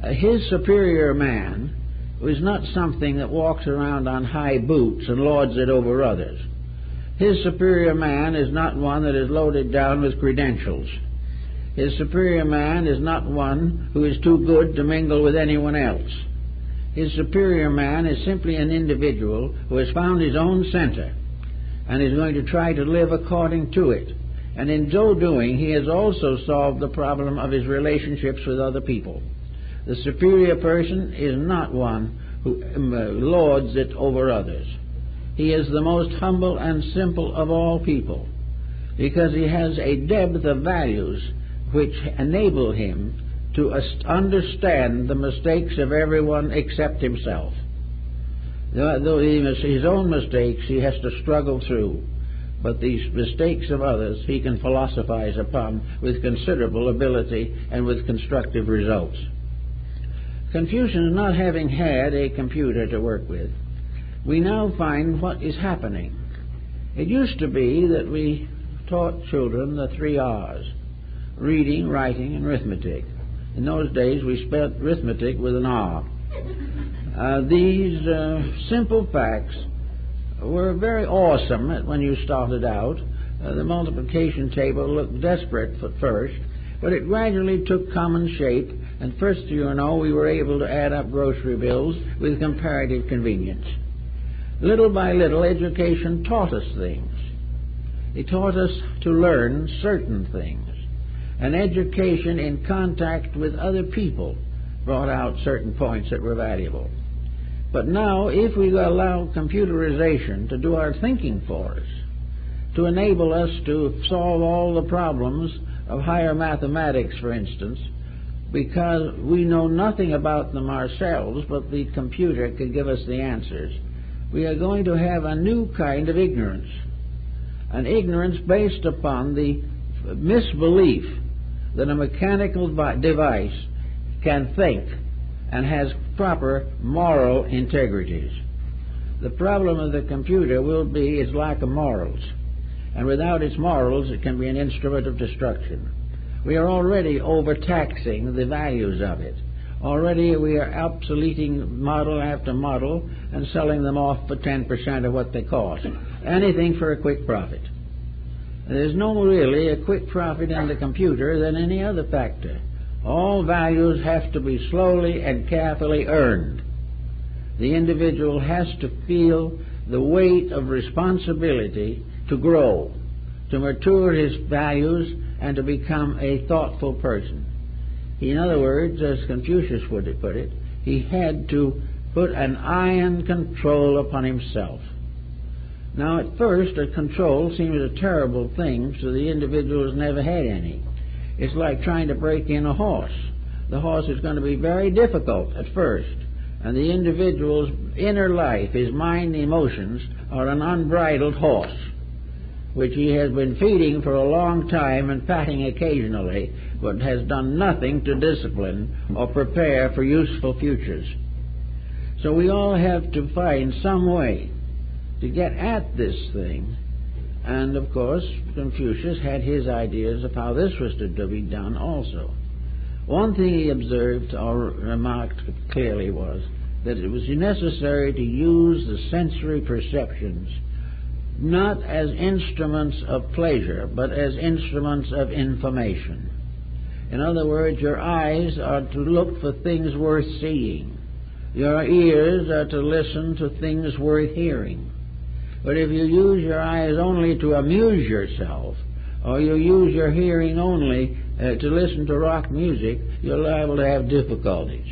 His superior man was not something that walks around on high boots and lords it over others. His superior man is not one that is loaded down with credentials. His superior man is not one who is too good to mingle with anyone else. His superior man is simply an individual who has found his own center and is going to try to live according to it. And in so doing, he has also solved the problem of his relationships with other people. The superior person is not one who lords it over others. He is the most humble and simple of all people, because he has a depth of values which enable him to understand the mistakes of everyone except himself. Though his own mistakes he has to struggle through, but these mistakes of others he can philosophize upon with considerable ability and with constructive results. Confucius, not having had a computer to work with, we now find what is happening. It used to be that we taught children the 3 R's: reading, writing, and arithmetic. In those days we spelled arithmetic with an R. These simple facts were very awesome when you started out. The multiplication table looked desperate at first, but it gradually took common shape, and first you know we were able to add up grocery bills with comparative convenience. Little by little, education taught us things. It taught us to learn certain things. And education in contact with other people brought out certain points that were valuable. But now, if we allow computerization to do our thinking for us, to enable us to solve all the problems of higher mathematics, for instance, because we know nothing about them ourselves, but the computer could give us the answers, we are going to have a new kind of ignorance. An ignorance based upon the misbelief that a mechanical device can think and has proper moral integrities. The problem of the computer will be its lack of morals, and without its morals it can be an instrument of destruction. We are already overtaxing the values of it. Already we are obsoleting model after model and selling them off for 10% of what they cost. Anything for a quick profit. There's no really a quick profit in the computer than any other factor. All values have to be slowly and carefully earned. The individual has to feel the weight of responsibility to grow, to mature his values, and to become a thoughtful person. In other words, as Confucius would put it, he had to put an iron control upon himself. Now, at first, a control seems a terrible thing to the individual who's never had any. It's like trying to break in a horse. The horse is going to be very difficult at first, and the individual's inner life, his mind and emotions, are an unbridled horse, which he has been feeding for a long time and patting occasionally, but has done nothing to discipline or prepare for useful futures. So we all have to find some way to get at this thing. And of course, Confucius had his ideas of how this was to be done also. One thing he observed or remarked clearly was that it was necessary to use the sensory perceptions not as instruments of pleasure, but as instruments of information. In other words, your eyes are to look for things worth seeing. Your ears are to listen to things worth hearing. But if you use your eyes only to amuse yourself, or you use your hearing only to listen to rock music, you're liable to have difficulties.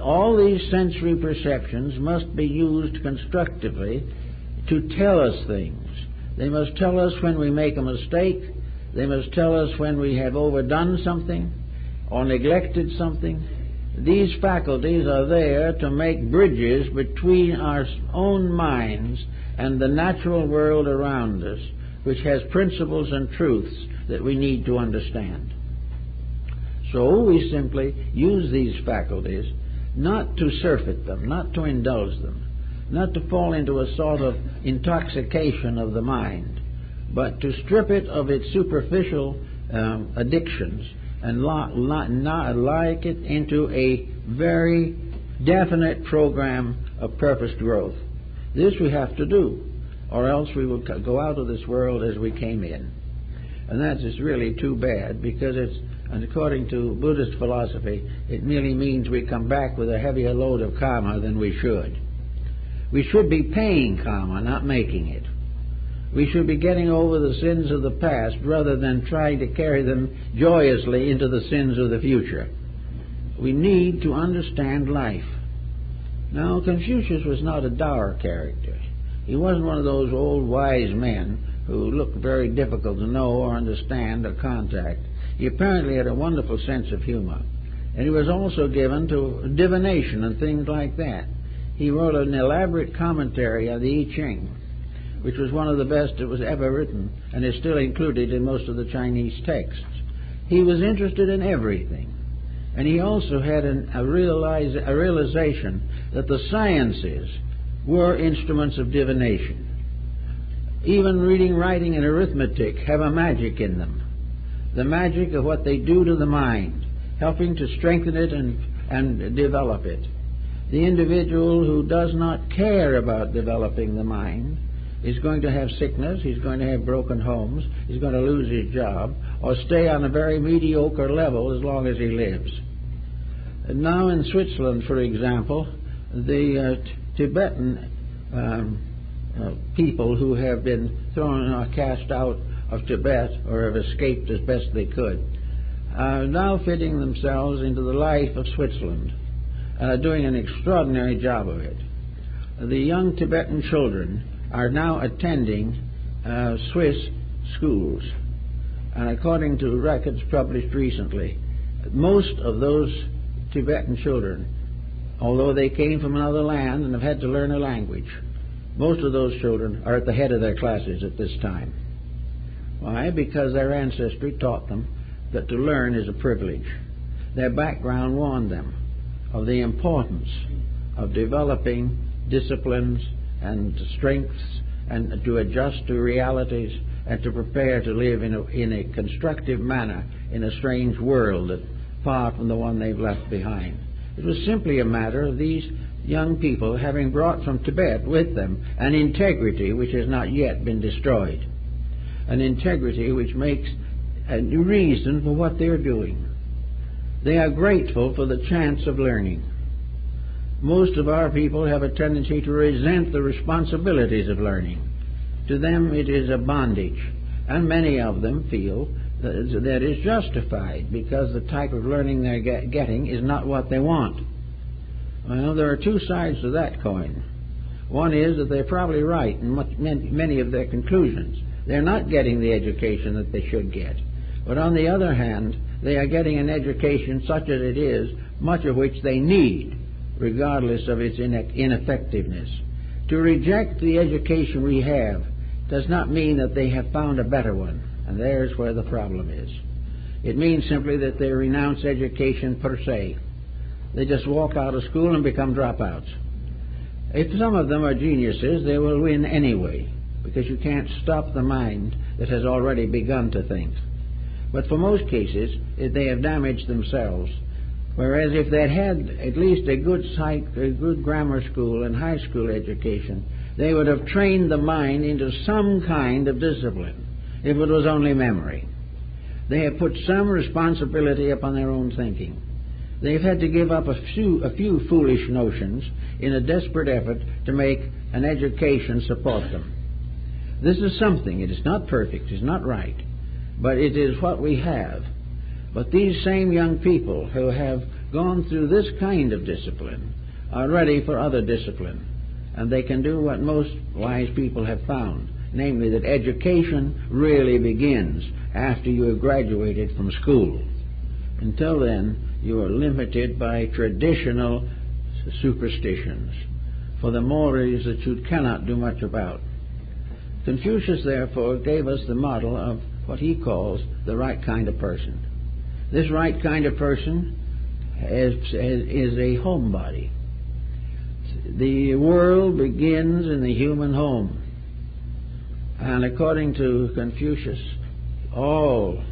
All these sensory perceptions must be used constructively to tell us things. They must tell us when we make a mistake. They must tell us when we have overdone something or neglected something. These faculties are there to make bridges between our own minds and the natural world around us, which has principles and truths that we need to understand. So we simply use these faculties not to surfeit them, not to indulge them, not to fall into a sort of intoxication of the mind, but to strip it of its superficial addictions and like it into a very definite program of purposed growth. This we have to do, or else we will go out of this world as we came in. And that is really too bad, because it's, and according to Buddhist philosophy, it merely means we come back with a heavier load of karma than we should. We should be paying karma, not making it. We should be getting over the sins of the past rather than trying to carry them joyously into the sins of the future. We need to understand life. Now, Confucius was not a dour character. He wasn't one of those old wise men who looked very difficult to know or understand or contact. He apparently had a wonderful sense of humor. And he was also given to divination and things like that. He wrote an elaborate commentary on the I Ching, which was one of the best that was ever written and is still included in most of the Chinese texts. He was interested in everything. And he also had a realization that the sciences were instruments of divination. Even reading, writing, and arithmetic have a magic in them. The magic of what they do to the mind, helping to strengthen it and develop it. The individual who does not care about developing the mind is going to have sickness, he's going to have broken homes, he's going to lose his job, or stay on a very mediocre level as long as he lives. And now in Switzerland, for example, the Tibetan people who have been thrown or cast out of Tibet or have escaped as best they could are now fitting themselves into the life of Switzerland and are doing an extraordinary job of it. The young Tibetan children are now attending Swiss schools, and according to records published recently, most of those Tibetan children, although they came from another land and have had to learn a language, most of those children are at the head of their classes at this time. Why? Because their ancestry taught them that to learn is a privilege. Their background warned them of the importance of developing disciplines and strengths and to adjust to realities and to prepare to live in a constructive manner in a strange world that far from the one they've left behind. It was simply a matter of these young people having brought from Tibet with them an integrity which has not yet been destroyed, an integrity which makes a reason for what they're doing. They are grateful for the chance of learning. Most of our people have a tendency to resent the responsibilities of learning. To them it is a bondage, and many of them feel that is justified because the type of learning they're getting is not what they want. Well, there are two sides to that coin. One is that they're probably right in many of their conclusions. They're not getting the education that they should get. But on the other hand, they are getting an education such as it is, much of which they need, regardless of its ineffectiveness. To reject the education we have does not mean that they have found a better one, and there's where the problem is. It means simply that they renounce education per se. They just walk out of school and become dropouts. If some of them are geniuses, they will win anyway, because you can't stop the mind that has already begun to think. But for most cases, they have damaged themselves. Whereas if they'd had at least a good grammar school and high school education, they would have trained the mind into some kind of discipline, if it was only memory. They have put some responsibility upon their own thinking. They've had to give up a few foolish notions in a desperate effort to make an education support them. This is something. It is not perfect, it is not right, but it is what we have. But these same young people who have gone through this kind of discipline are ready for other discipline, and they can do what most wise people have found, namely that education really begins after you have graduated from school. Until then, you are limited by traditional superstitions for the mores that you cannot do much about. Confucius, therefore, gave us the model of what he calls the right kind of person. This right kind of person is a homebody. The world begins in the human home. And according to Confucius, all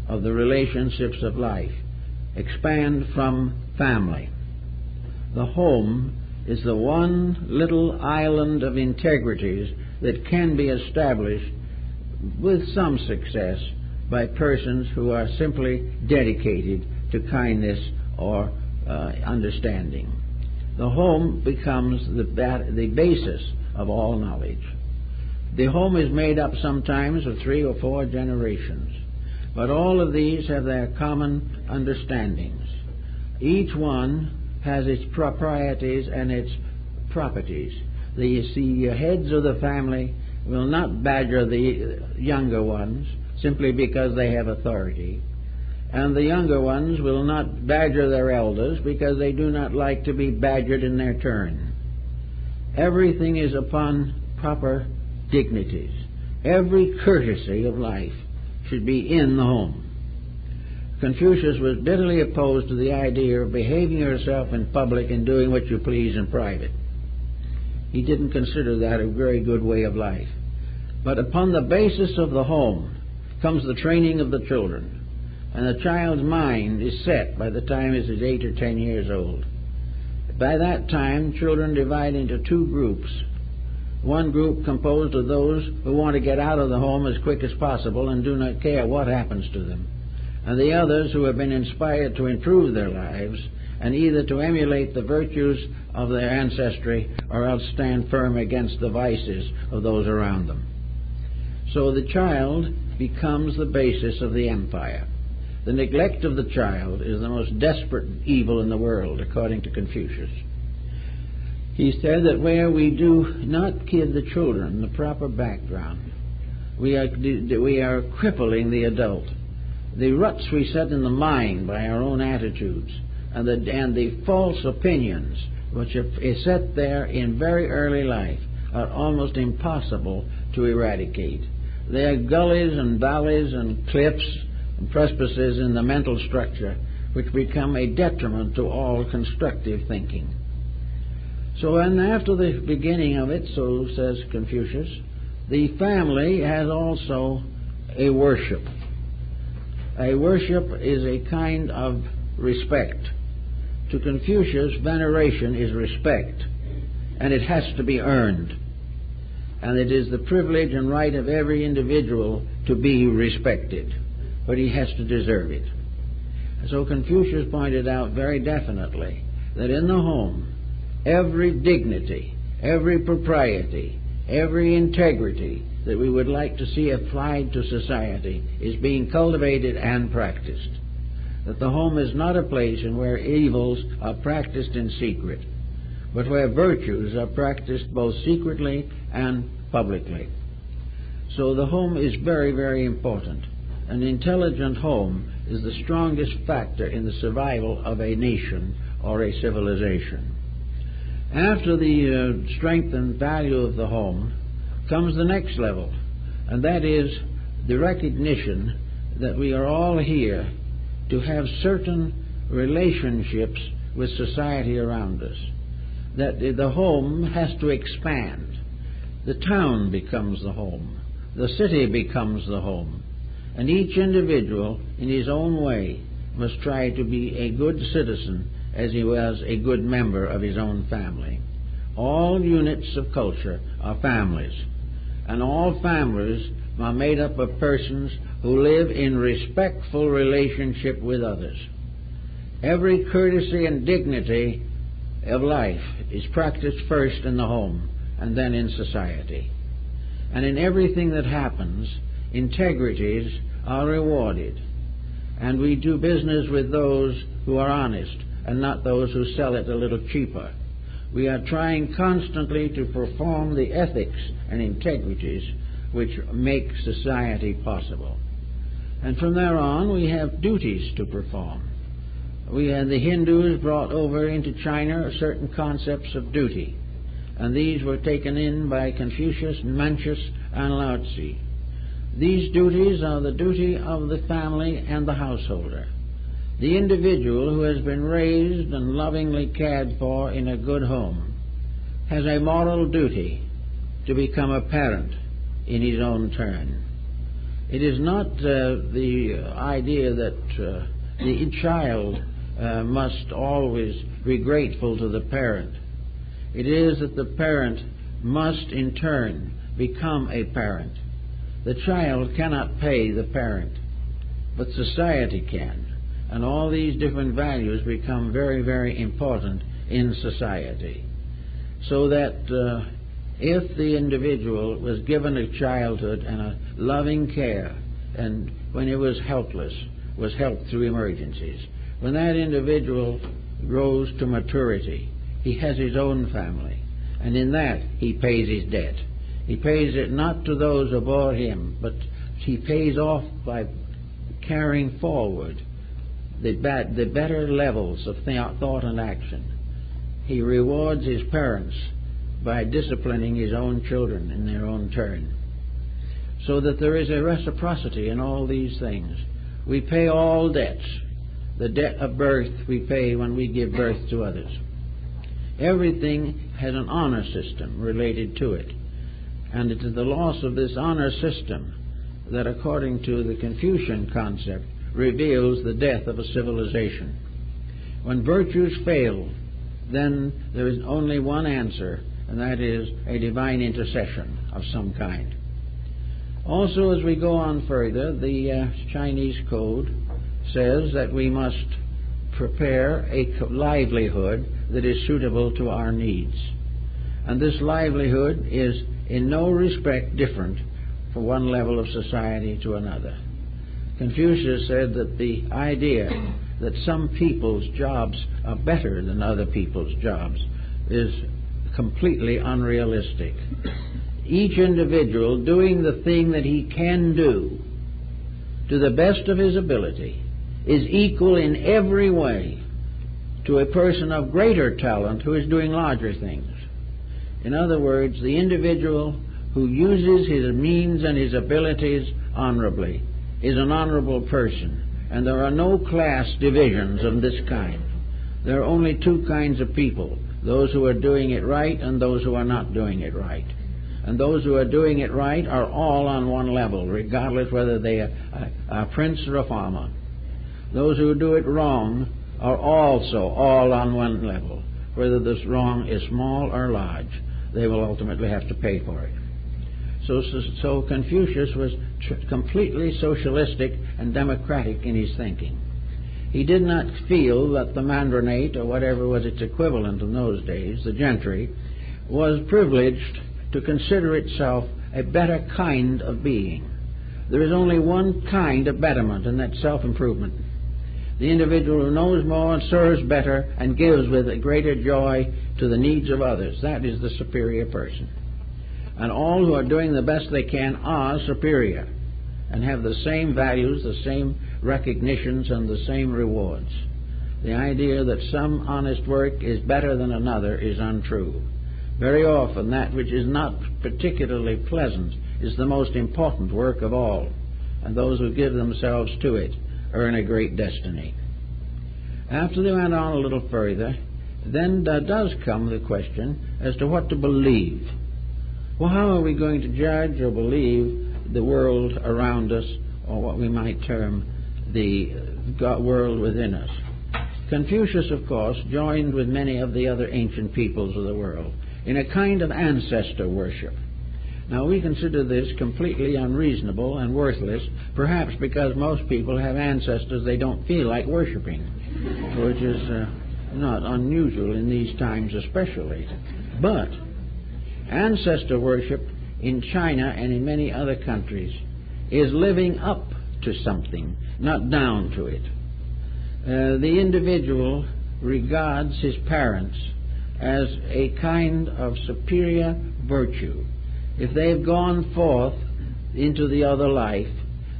of the relationships of life expand from family. The home is the one little island of integrities that can be established with some success by persons who are simply dedicated to kindness or understanding. The home becomes the basis of all knowledge. The home is made up sometimes of 3 or 4 generations, but all of these have their common understandings. Each one has its proprieties and its properties. The heads of the family will not badger the younger ones simply because they have authority, and the younger ones will not badger their elders because they do not like to be badgered in their turn. Everything is upon proper dignities. Every courtesy of life should be in the home. Confucius was bitterly opposed to the idea of behaving yourself in public and doing what you please in private. He didn't consider that a very good way of life. But upon the basis of the home comes the training of the children, and the child's mind is set by the time it is 8 or 10 years old. By that time, children divide into two groups. One group composed of those who want to get out of the home as quick as possible and do not care what happens to them, and the others who have been inspired to improve their lives and either to emulate the virtues of their ancestry or else stand firm against the vices of those around them. So the child becomes the basis of the empire. The neglect of the child is the most desperate evil in the world, according to Confucius. He said that where we do not give the children the proper background, we are crippling the adult. The ruts we set in the mind by our own attitudes and the false opinions which are set there in very early life are almost impossible to eradicate. They are gullies and valleys and cliffs and precipices in the mental structure which become a detriment to all constructive thinking. So, and after the beginning of it, so says Confucius, the family has also a worship. A worship is a kind of respect. To Confucius, veneration is respect, and it has to be earned. And it is the privilege and right of every individual to be respected, but he has to deserve it. So Confucius pointed out very definitely that in the home, every dignity, every propriety, every integrity that we would like to see applied to society is being cultivated and practiced. That the home is not a place in where evils are practiced in secret, but where virtues are practiced both secretly and publicly. So the home is very, very important. An intelligent home is the strongest factor in the survival of a nation or a civilization. After the strength and value of the home comes the next level, and that is the recognition that we are all here to have certain relationships with society around us, that the home has to expand. The town becomes the home, the city becomes the home, and each individual in his own way must try to be a good citizen as he was a good member of his own family. All units of culture are families, and all families are made up of persons who live in respectful relationship with others. Every courtesy and dignity of life is practiced first in the home and then in society. And in everything that happens, integrities are rewarded, and we do business with those who are honest and not those who sell it a little cheaper. We are trying constantly to perform the ethics and integrities which make society possible. And from there on, we have duties to perform. The Hindus brought over into China certain concepts of duty, and these were taken in by Confucius, Mencius, and Lao Tzu. These duties are the duty of the family and the householder. The individual who has been raised and lovingly cared for in a good home has a moral duty to become a parent in his own turn. It is not the idea that the child must always be grateful to the parent. It is that the parent must in turn become a parent. The child cannot pay the parent, but society can. And all these different values become very, very important in society. So that if the individual was given a childhood and a loving care, and when he was helpless, was helped through emergencies, when that individual grows to maturity, he has his own family, and in that he pays his debt. He pays it not to those who bought him, but he pays off by carrying forward the better levels of thought and action. He rewards his parents by disciplining his own children in their own turn, so that there is a reciprocity in all these things. We pay all debts. The debt of birth we pay when we give birth to others. Everything has an honor system related to it, and it is the loss of this honor system that, according to the Confucian concept, reveals the death of a civilization. When virtues fail, then there is only one answer, and that is a divine intercession of some kind. Also, as we go on further, the Chinese code says that we must prepare a livelihood that is suitable to our needs. And this livelihood is in no respect different from one level of society to another. Confucius said that the idea that some people's jobs are better than other people's jobs is completely unrealistic. Each individual doing the thing that he can do to the best of his ability is equal in every way to a person of greater talent who is doing larger things. In other words, the individual who uses his means and his abilities honorably is an honorable person, and there are no class divisions of this kind. There are only two kinds of people, those who are doing it right and those who are not doing it right. And those who are doing it right are all on one level, regardless whether they are a prince or a farmer. Those who do it wrong are also all on one level. Whether this wrong is small or large, they will ultimately have to pay for it. So Confucius was completely socialistic and democratic in his thinking. He did not feel that the mandarinate, or whatever was its equivalent in those days, the gentry, was privileged to consider itself a better kind of being. There is only one kind of betterment, and that's self-improvement. The individual who knows more and serves better and gives with a greater joy to the needs of others, that is the superior person. And all who are doing the best they can are superior and have the same values, the same recognitions, and the same rewards. The idea that some honest work is better than another is untrue. Very often that which is not particularly pleasant is the most important work of all, and those who give themselves to it earn a great destiny. After they went on a little further, then does come the question as to what to believe. Well, how are we going to judge or believe the world around us, or what we might term the world within us? Confucius, of course, joined with many of the other ancient peoples of the world in a kind of ancestor worship. Now, we consider this completely unreasonable and worthless, perhaps because most people have ancestors they don't feel like worshiping, which is not unusual in these times especially. But ancestor worship in China and in many other countries is living up to something, not down to it. The individual regards his parents as a kind of superior virtue. If they've gone forth into the other life,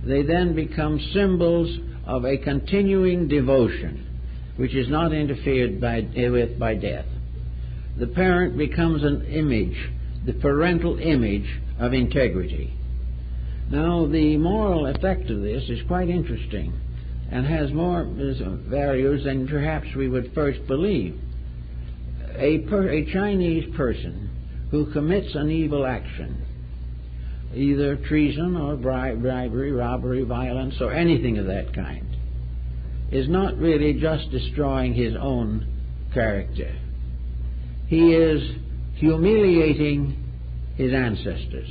they then become symbols of a continuing devotion, which is not interfered with by death. The parent becomes an image, the parental image of integrity. Now, the moral effect of this is quite interesting and has more values than perhaps we would first believe. A Chinese person who commits an evil action, either treason or bribery, robbery, violence, or anything of that kind, is not really just destroying his own character. He is humiliating his ancestors.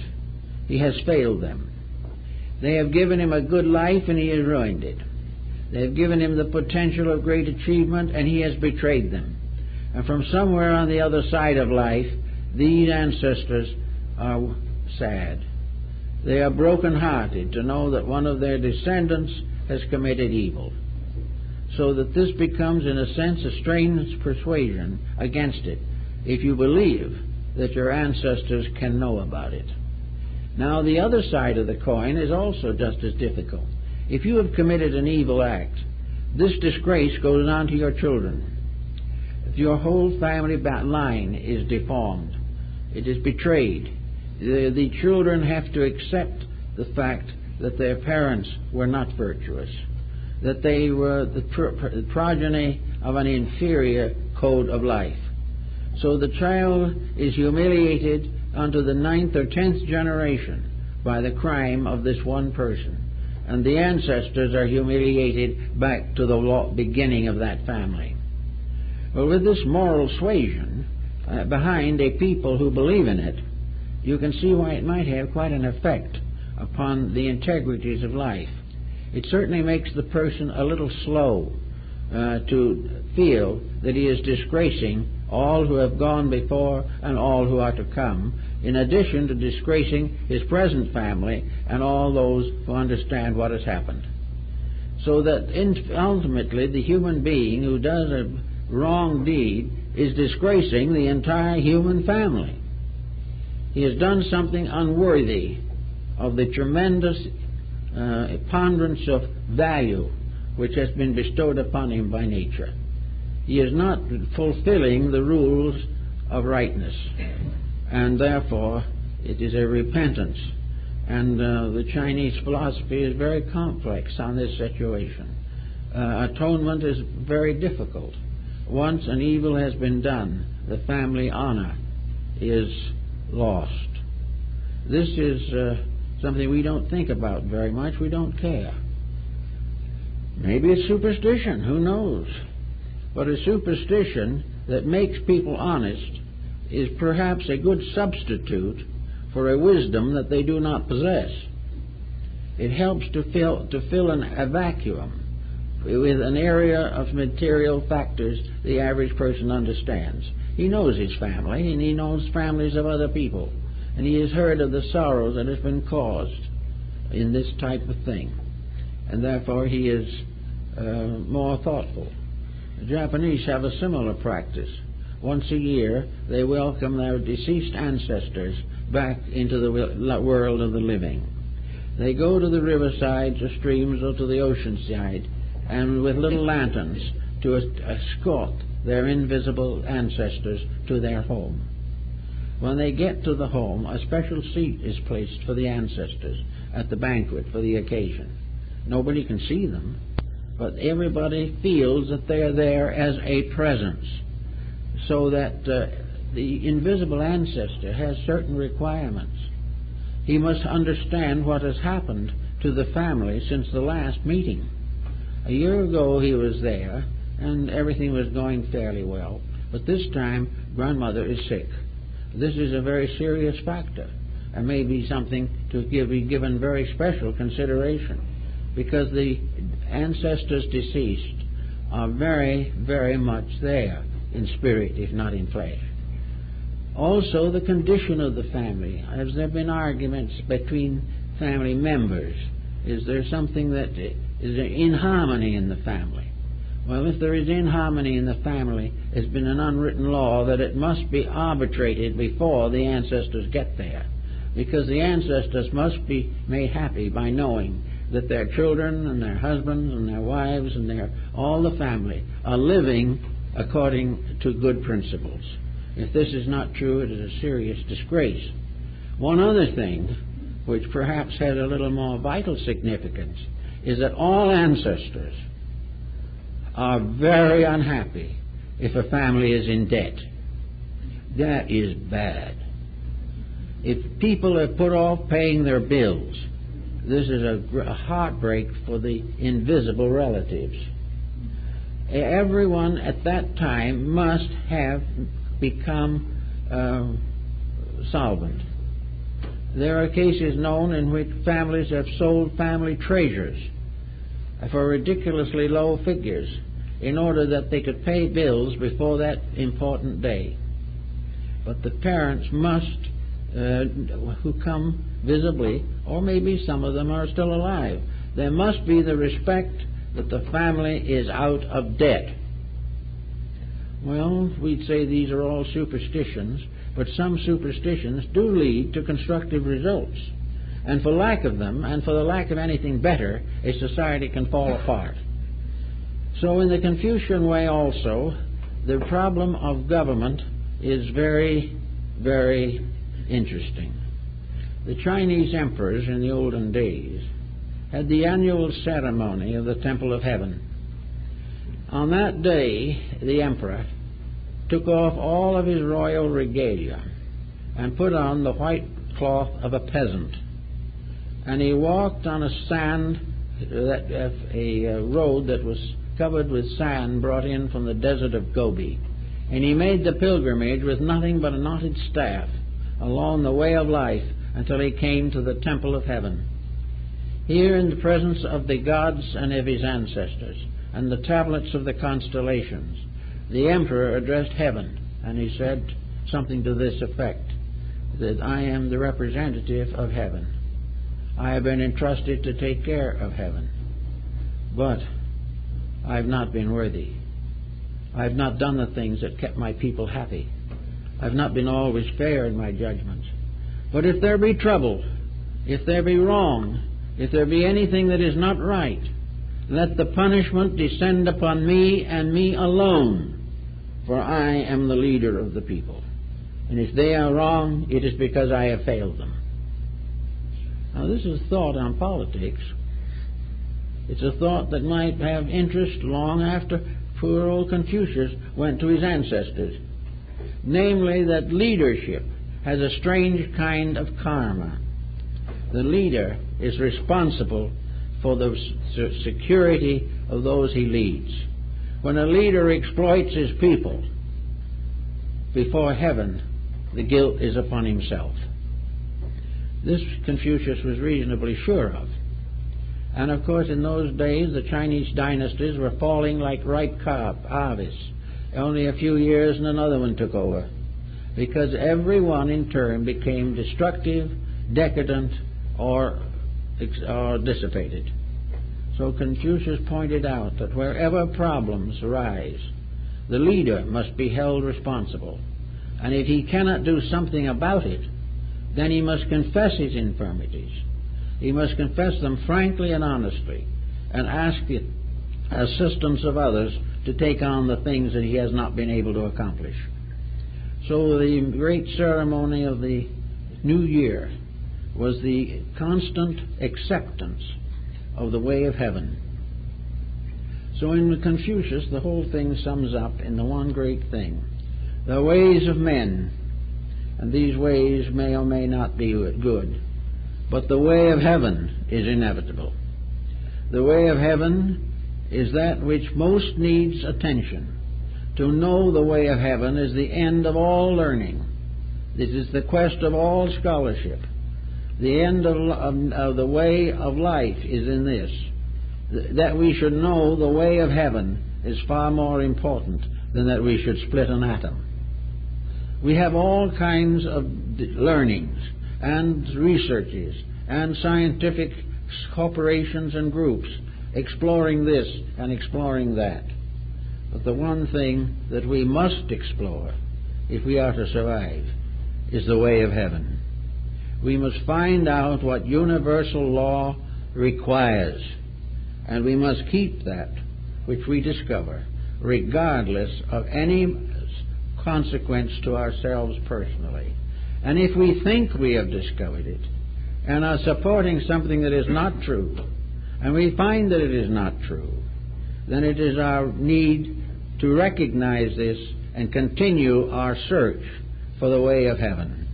He has failed them. They have given him a good life and he has ruined it. They have given him the potential of great achievement and he has betrayed them. And from somewhere on the other side of life, these ancestors are sad. They are broken-hearted to know that one of their descendants has committed evil. So that this becomes, in a sense, a strange persuasion against it. If you believe that your ancestors can know about it. Now, the other side of the coin is also just as difficult. If you have committed an evil act, this disgrace goes on to your children. Your whole family line is deformed. It is betrayed. The children have to accept the fact that their parents were not virtuous, that they were the progeny of an inferior code of life. So the child is humiliated unto the 9th or 10th generation by the crime of this one person. And the ancestors are humiliated back to the beginning of that family. Well, with this moral suasion behind a people who believe in it, you can see why it might have quite an effect upon the integrities of life. It certainly makes the person a little slow to feel that he is disgracing all who have gone before and all who are to come, in addition to disgracing his present family and all those who understand what has happened. So that ultimately the human being who does a wrong deed is disgracing the entire human family. He has done something unworthy of the tremendous ponderance of value which has been bestowed upon him by nature. He is not fulfilling the rules of rightness, and therefore it is a repentance. And the Chinese philosophy is very complex on this situation. Atonement is very difficult. Once an evil has been done, the family honor is lost. This is something we don't think about very much. We don't care. Maybe it's superstition, who knows? But a superstition that makes people honest is perhaps a good substitute for a wisdom that they do not possess. It helps to fill a vacuum with an area of material factors the average person understands. He knows his family, and he knows families of other people, and he has heard of the sorrows that have been caused in this type of thing, and therefore he is more thoughtful. The Japanese have a similar practice. Once a year they welcome their deceased ancestors back into the world of the living. They go to the riversides or streams or to the ocean side, and with little lanterns to escort their invisible ancestors to their home. When they get to the home, a special seat is placed for the ancestors at the banquet for the occasion. Nobody can see them, but everybody feels that they are there as a presence, so that the invisible ancestor has certain requirements. He must understand what has happened to the family since the last meeting. A year ago he was there, and everything was going fairly well, but this time grandmother is sick. This is a very serious factor, and may be something to be given very special consideration, because the ancestors deceased are very, very much there in spirit, if not in flesh. Also, the condition of the family. Has there been arguments between family members? Is there something that is inharmony in the family? Well, if there is inharmony in the family, there's been an unwritten law that it must be arbitrated before the ancestors get there, because the ancestors must be made happy by knowing that their children and their husbands and their wives and all the family are living according to good principles. If this is not true, it is a serious disgrace. One other thing, which perhaps has a little more vital significance, is that all ancestors are very unhappy if a family is in debt. That is bad. If people have put off paying their bills, this is a heartbreak for the invisible relatives. Everyone at that time must have become solvent. There are cases known in which families have sold family treasures for ridiculously low figures in order that they could pay bills before that important day. But the parents must, who come visibly, or maybe some of them are still alive, there must be the respect that the family is out of debt. Well, we'd say these are all superstitions, but some superstitions do lead to constructive results. And for lack of them, and for the lack of anything better, a society can fall apart. So in the Confucian way also, the problem of government is very, very interesting. The Chinese emperors in the olden days had the annual ceremony of the Temple of Heaven. On that day, the emperor took off all of his royal regalia and put on the white cloth of a peasant. And he walked on a road that was covered with sand brought in from the desert of Gobi. And he made the pilgrimage with nothing but a knotted staff along the way of life until he came to the Temple of Heaven. Here, in the presence of the gods and of his ancestors and the tablets of the constellations, the emperor addressed heaven, and he said something to this effect, that I am the representative of heaven. I have been entrusted to take care of heaven, but I've not been worthy. I've not done the things that kept my people happy. I've not been always fair in my judgments. But if there be trouble, if there be wrong, if there be anything that is not right, let the punishment descend upon me and me alone, for I am the leader of the people. And if they are wrong, it is because I have failed them. Now, this is thought on politics. It's a thought that might have interest long after poor old Confucius went to his ancestors. Namely, that leadership has a strange kind of karma. The leader is responsible for the security of those he leads. When a leader exploits his people, before heaven, the guilt is upon himself. This Confucius was reasonably sure of. And of course, in those days, the Chinese dynasties were falling like ripe harvests. Only a few years and another one took over, because every one in turn became destructive, decadent, or dissipated. So Confucius pointed out that wherever problems arise, the leader must be held responsible. And if he cannot do something about it, then he must confess his infirmities. He must confess them frankly and honestly, and ask the assistance of others to take on the things that he has not been able to accomplish. So the great ceremony of the New Year was the constant acceptance of the way of heaven. So in Confucius, the whole thing sums up in the one great thing: the ways of men, and these ways may or may not be good, but the way of heaven is inevitable. The way of heaven is that which most needs attention. To know the way of heaven is the end of all learning. This is the quest of all scholarship. The end of the way of life is in this: that we should know the way of heaven is far more important than that we should split an atom. We have all kinds of learnings and researches and scientific corporations and groups exploring this and exploring that. But the one thing that we must explore, if we are to survive, is the way of heaven. We must find out what universal law requires, and we must keep that which we discover, regardless of any consequence to ourselves personally. And if we think we have discovered it and are supporting something that is not true, and we find that it is not true, then it is our need to recognize this and continue our search for the way of heaven.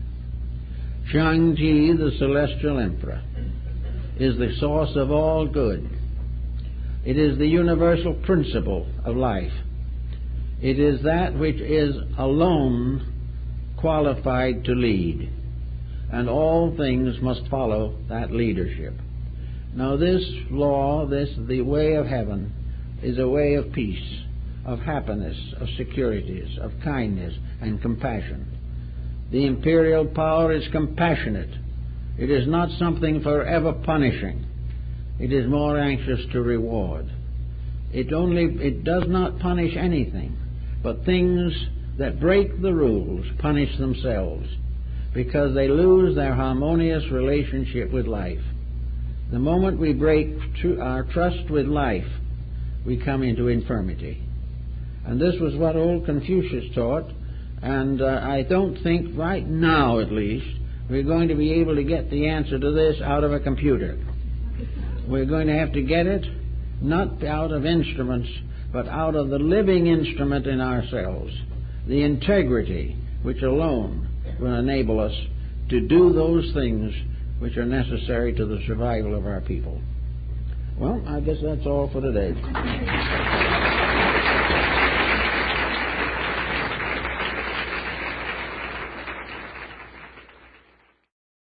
Shang-Chi, the celestial emperor, is the source of all good. It is the universal principle of life. It is that which is alone qualified to lead, and all things must follow that leadership. Now this law, the way of heaven, is a way of peace, of happiness, of securities, of kindness and compassion. The imperial power is compassionate. It is not something forever punishing. It is more anxious to reward. It does not punish anything, But things that break the rules punish themselves because they lose their harmonious relationship with life. The moment we break our trust with life, we come into infirmity. And this was what old Confucius taught, and I don't think right now, at least, we're going to be able to get the answer to this out of a computer. We're going to have to get it not out of instruments, but out of the living instrument in ourselves, the integrity which alone will enable us to do those things which are necessary to the survival of our people. Well, I guess that's all for today.